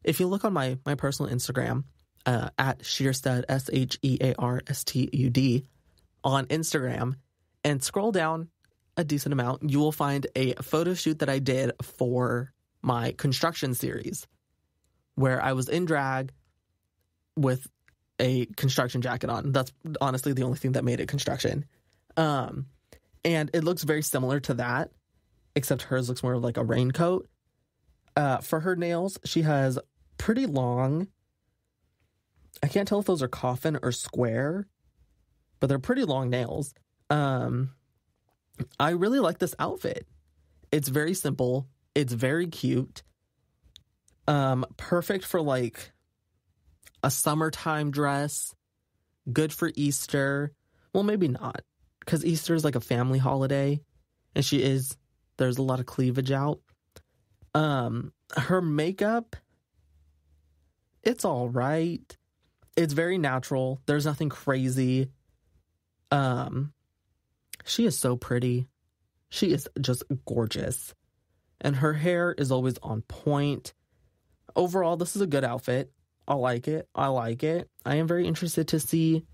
If you look on my personal Instagram, at Shear Stud, ShearStud, on Instagram, and scroll down a decent amount, you will find a photo shoot that I did for my construction series, where I was in drag with a construction jacket on. That's honestly the only thing that made it construction. And it looks very similar to that, except hers looks more like a raincoat. For her nails, she has pretty long, I can't tell if those are coffin or square, but they're pretty long nails. I really like this outfit. It's very simple. It's very cute. Perfect for like a summertime dress. Good for Easter. Well, maybe not, because Easter is like a family holiday, and there's a lot of cleavage out. Her makeup, it's all right. It's very natural. There's nothing crazy. She is so pretty. She is just gorgeous. And her hair is always on point. Overall, this is a good outfit. I like it. I am very interested to see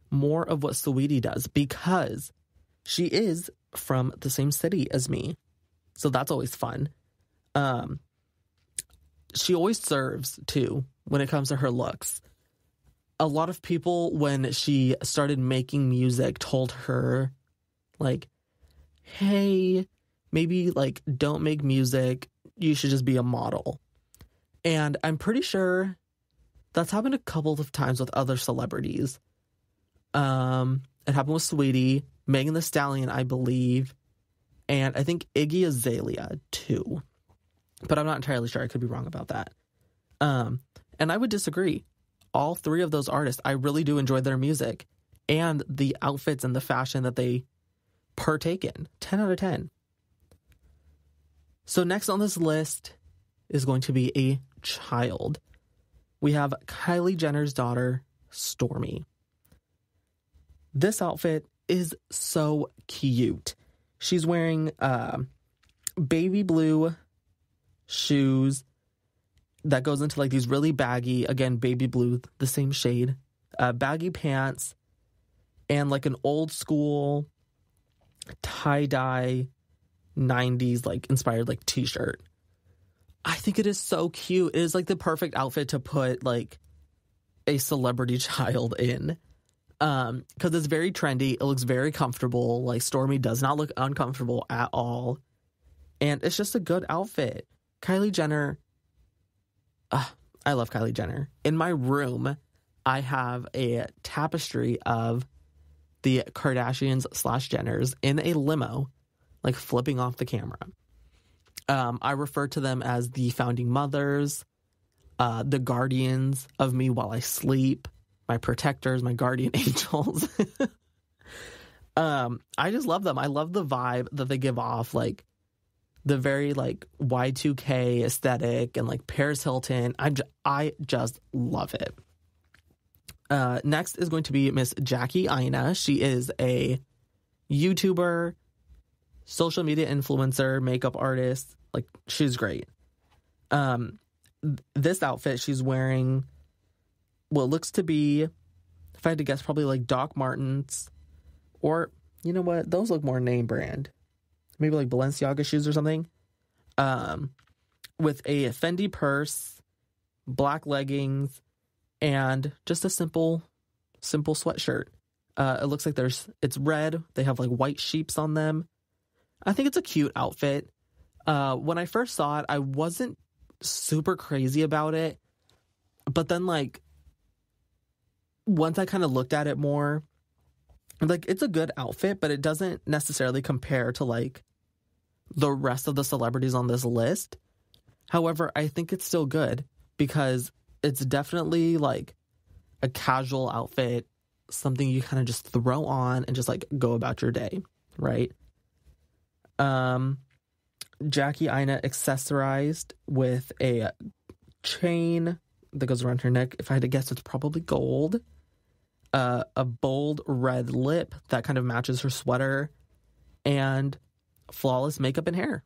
more of what Saweetie does, because she is from the same city as me. So that's always fun. She always serves, too, when it comes to her looks. A lot of people, when she started making music, told her, like, hey, maybe, like, don't make music. You should just be a model. And I'm pretty sure that's happened a couple of times with other celebrities. It happened with Saweetie, Megan Thee Stallion, I believe, and I think Iggy Azalea, too. But I'm not entirely sure. I could be wrong about that. And I would disagree. All three of those artists, I really do enjoy their music and the outfits and the fashion that they partake in. 10 out of 10. So next on this list is going to be a child. We have Kylie Jenner's daughter, Stormi. This outfit is so cute. She's wearing baby blue shoes that goes into like these really baggy, again, baby blue, the same shade, baggy pants, and like an old school tie-dye 90s like inspired like t-shirt. I think it is so cute. It is like the perfect outfit to put like a celebrity child in, because it's very trendy. It looks very comfortable. Like, Stormi does not look uncomfortable at all, and it's just a good outfit. Kylie Jenner, I love Kylie Jenner. In my room, I have a tapestry of the Kardashians/Jenners in a limo, like flipping off the camera. I refer to them as the founding mothers, the guardians of me while I sleep, my protectors, my guardian angels. I just love them. I love the vibe that they give off, like the very like Y2K aesthetic and like Paris Hilton. I just love it. Next is going to be Miss Jackie Aina. She is a YouTuber, social media influencer, makeup artist. Like, she's great. This outfit, she's wearing what looks to be, if I had to guess, probably like Doc Martens, or you know what, those look more name brand, maybe like Balenciaga shoes or something, with a Fendi purse, black leggings, and just a simple sweatshirt. It looks like it's red. They have like white sheeps on them. I think it's a cute outfit. When I first saw it, I wasn't super crazy about it, but then like once I kind of looked at it more, like, it's a good outfit, but it doesn't necessarily compare to like the rest of the celebrities on this list. However, I think it's still good because it's definitely like a casual outfit, something you kind of just throw on and just like go about your day, right? Jackie Ina accessorized with a chain that goes around her neck. If I had to guess, it's probably gold. A bold red lip that kind of matches her sweater, and flawless makeup and hair.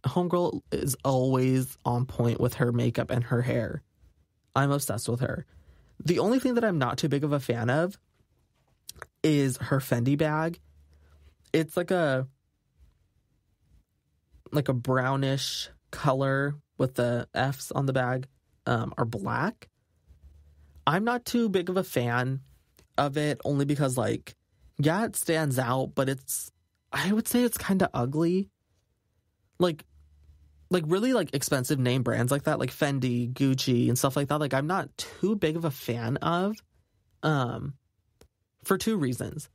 Homegirl is always on point with her makeup and her hair. I'm obsessed with her. The only thing that I'm not too big of a fan of is her Fendi bag. It's like a brownish color with the F's on the bag are black. I'm not too big of a fan of it, only because, like, yeah, it stands out, but I would say it's kind of ugly. Like really, like, expensive name brands like that, like Fendi, Gucci, and stuff like that, like, I'm not too big of a fan of, for two reasons.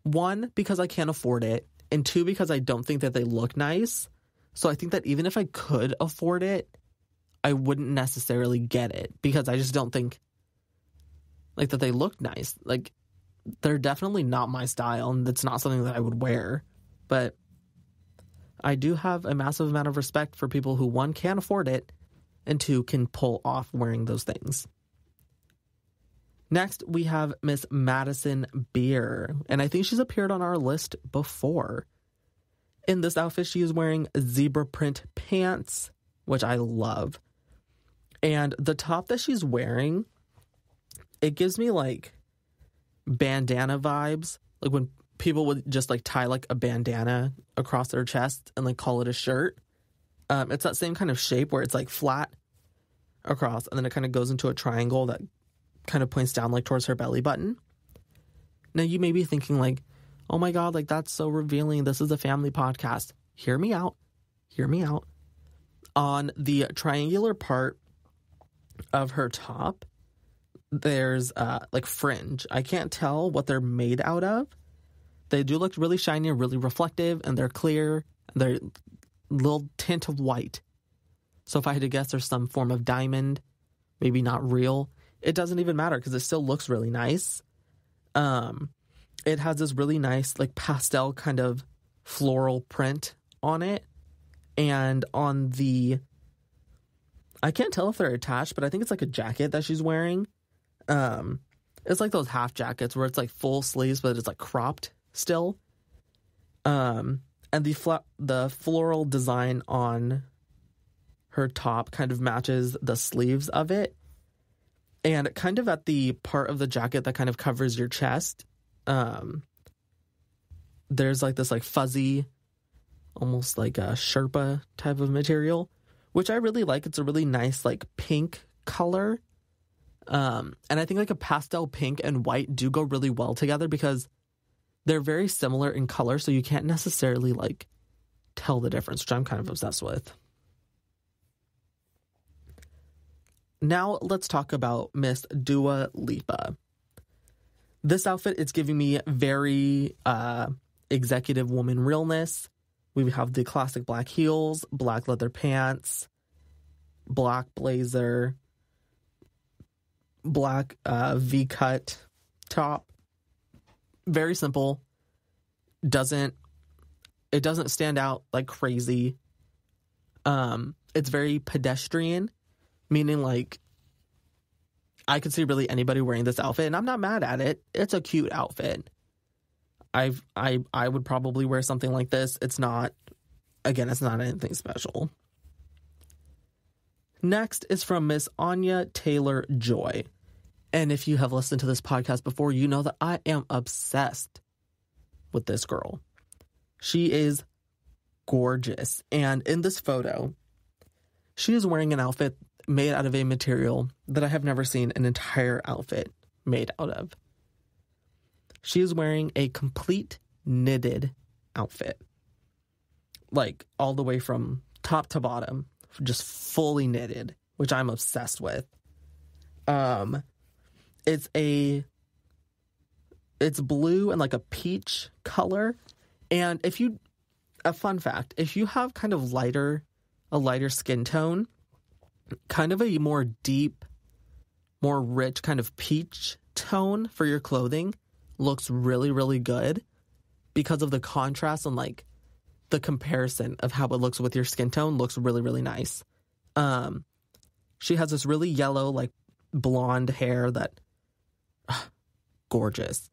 One, because I can't afford it, and two, because I don't think that they look nice. So I think that even if I could afford it, I wouldn't necessarily get it, because I just don't think, like, that they look nice. Like, they're definitely not my style, and it's not something that I would wear. But I do have a massive amount of respect for people who, one, can afford it, and two, can pull off wearing those things. Next, we have Miss Madison Beer, and I think she's appeared on our list before. In this outfit, she is wearing zebra print pants, which I love. And the top that she's wearing, it gives me, like, bandana vibes. Like, when people would just, like, tie, like, a bandana across their chest and, like, call it a shirt. It's that same kind of shape where it's, like, flat across, and then it kind of goes into a triangle that kind of points down, like, towards her belly button. Now, you may be thinking, like, oh my God, like, that's so revealing. This is a family podcast. Hear me out. Hear me out. On the triangular part of her top, there's, like, fringe. I can't tell what they're made out of. They do look really shiny, really reflective, and they're clear. They're a little tint of white. So if I had to guess, there's some form of diamond, maybe not real. It doesn't even matter because it still looks really nice. It has this really nice, like, pastel kind of floral print on it. And on the, I can't tell if they're attached, but I think it's like a jacket that she's wearing. It's like those half jackets where it's like full sleeves, but it's like cropped still. And the floral design on her top kind of matches the sleeves of it. And kind of at the part of the jacket that kind of covers your chest, there's like this like fuzzy, almost like a Sherpa type of material, which I really like. It's a really nice like pink color. And I think like a pastel pink and white do go really well together because they're very similar in color. So you can't necessarily like tell the difference, which I'm kind of obsessed with. Now let's talk about Miss Dua Lipa. This outfit is giving me very executive woman realness. We have the classic black heels, black leather pants, black blazer, black V-cut top. Very simple. It doesn't stand out like crazy. It's very pedestrian, meaning like I could see really anybody wearing this outfit, and I'm not mad at it. It's a cute outfit. I would probably wear something like this. It's not anything special. Next is from Miss Anya Taylor-Joy. And if you have listened to this podcast before, you know that I am obsessed with this girl. She is gorgeous. And in this photo, she is wearing an outfit made out of a material that I have never seen an entire outfit made out of. She is wearing a complete knitted outfit. Like, all the way from top to bottom. Just fully knitted, which I'm obsessed with. It's blue and like a peach color. And a fun fact, if you have kind of a lighter skin tone, kind of a more deep, more rich kind of peach tone for your clothing looks really, really good because of the contrast and like the comparison of how it looks with your skin tone looks really, really nice. She has this really yellow, like, blonde hair that... gorgeous.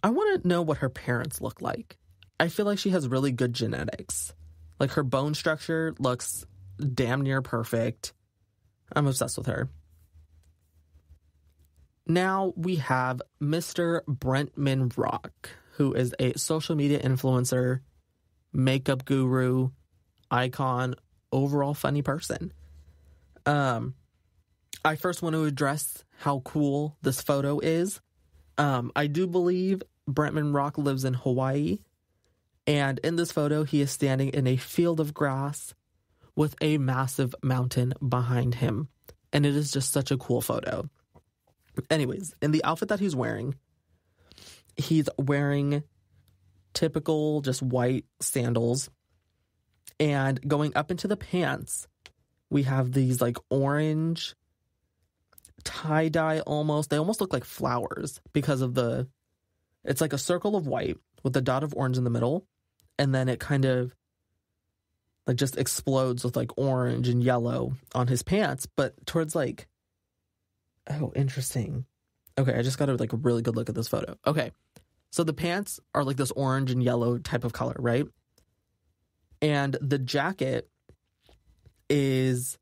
I want to know what her parents look like. I feel like she has really good genetics. Like, her bone structure looks damn near perfect. I'm obsessed with her. Now we have Mr. Brentman Rock, who is a social media influencer, makeup guru, icon, overall funny person. I first want to address how cool this photo is. I do believe Brentman Rock lives in Hawaii. And in this photo, he is standing in a field of grass with a massive mountain behind him. And it is just such a cool photo. Anyways, in the outfit that he's wearing typical just white sandals. And going up into the pants, we have these like orange tie-dye almost. They almost look like flowers because of it's like a circle of white with a dot of orange in the middle. And then it kind of like just explodes with like orange and yellow on his pants. But towards like, oh, interesting. Okay, I just got a like a really good look at this photo. Okay, so the pants are like this orange and yellow type of color, right? And the jacket is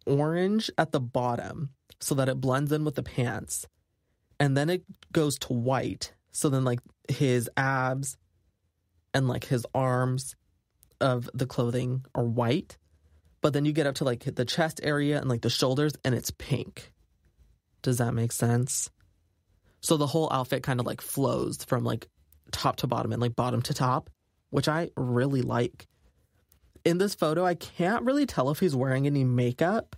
orange at the bottom so that it blends in with the pants. And then it goes to white. So then like his abs and like his arms of the clothing are white. But then you get up to like the chest area and like the shoulders and it's pink. Does that make sense? So the whole outfit kind of like flows from like top to bottom and like bottom to top, which I really like. In this photo, I can't really tell if he's wearing any makeup.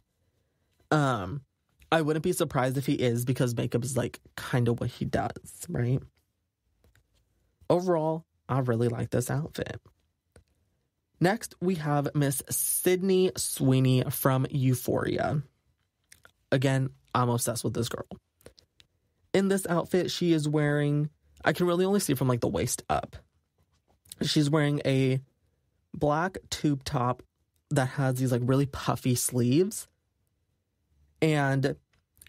I wouldn't be surprised if he is because makeup is like kind of what he does, right? Overall, I really like this outfit. Next, we have Miss Sydney Sweeney from Euphoria. Again, I'm obsessed with this girl. In this outfit, she is wearing, I can really only see from like the waist up. She's wearing a black tube top that has these like really puffy sleeves and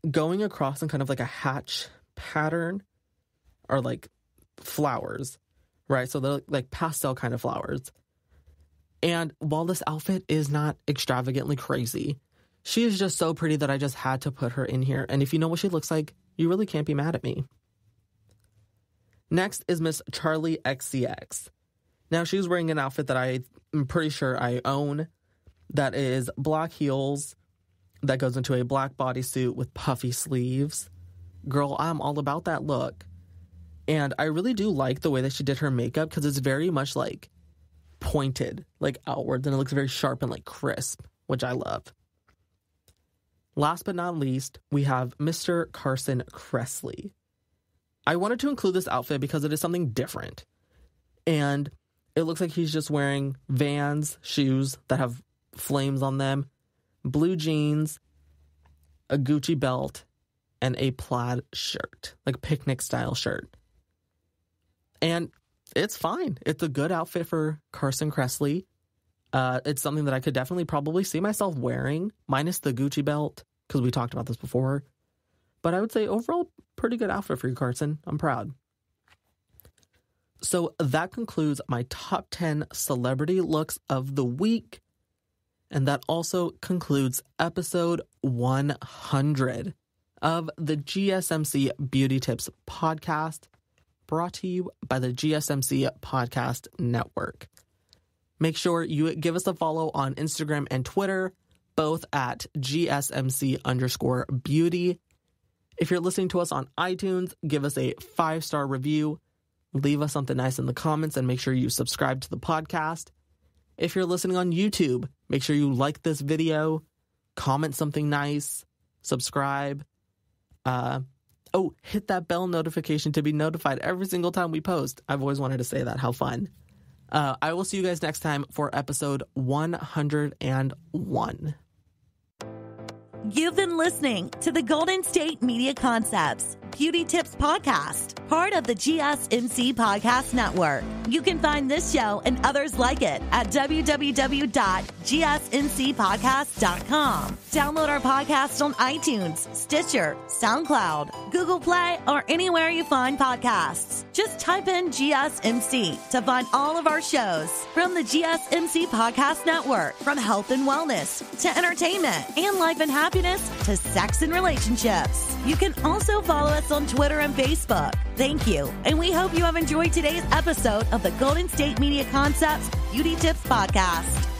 going across in kind of like a hatch pattern are like flowers, right? So they're like pastel kind of flowers. And while this outfit is not extravagantly crazy, she is just so pretty that I just had to put her in here. And if you know what she looks like, you really can't be mad at me. Next is Miss Charlie Xcx. Now she's wearing an outfit that I'm pretty sure I own. That is black heels that goes into a black bodysuit with puffy sleeves. Girl, I'm all about that look. And I really do like the way that she did her makeup because it's very much like pointed, like outwards, and it looks very sharp and like crisp, which I love. Last but not least, we have Mr. Carson Kressley. I wanted to include this outfit because it is something different. And it looks like he's just wearing Vans shoes that have flames on them, blue jeans, a Gucci belt, and a plaid shirt, like picnic style shirt. And it's fine. It's a good outfit for Carson Kressley. It's something that I could definitely probably see myself wearing, minus the Gucci belt, because we talked about this before. But I would say overall, pretty good outfit for you, Carson. I'm proud. So that concludes my top 10 celebrity looks of the week. And that also concludes episode 100 of the GSMC Beauty Tips Podcast, brought to you by the GSMC Podcast Network. Make sure you give us a follow on Instagram and Twitter, both at GSMC_beauty. If you're listening to us on iTunes, give us a 5-star review. Leave us something nice in the comments and make sure you subscribe to the podcast. If you're listening on YouTube, make sure you like this video, comment something nice, subscribe. Hit that bell notification to be notified every single time we post. I've always wanted to say that. How fun. I will see you guys next time for episode 101. You've been listening to the Golden State Media Concepts, Beauty Tips Podcast, part of the GSMC Podcast Network. You can find this show and others like it at www.gsmcpodcast.com. Download our podcast on iTunes, Stitcher, SoundCloud, Google Play, or anywhere you find podcasts. Just type in GSMC to find all of our shows from the GSMC Podcast Network, from health and wellness to entertainment and life and happiness to sex and relationships. You can also follow us on Twitter and Facebook. Thank you, and we hope you have enjoyed today's episode of the Golden State Media Concepts Beauty Tips Podcast.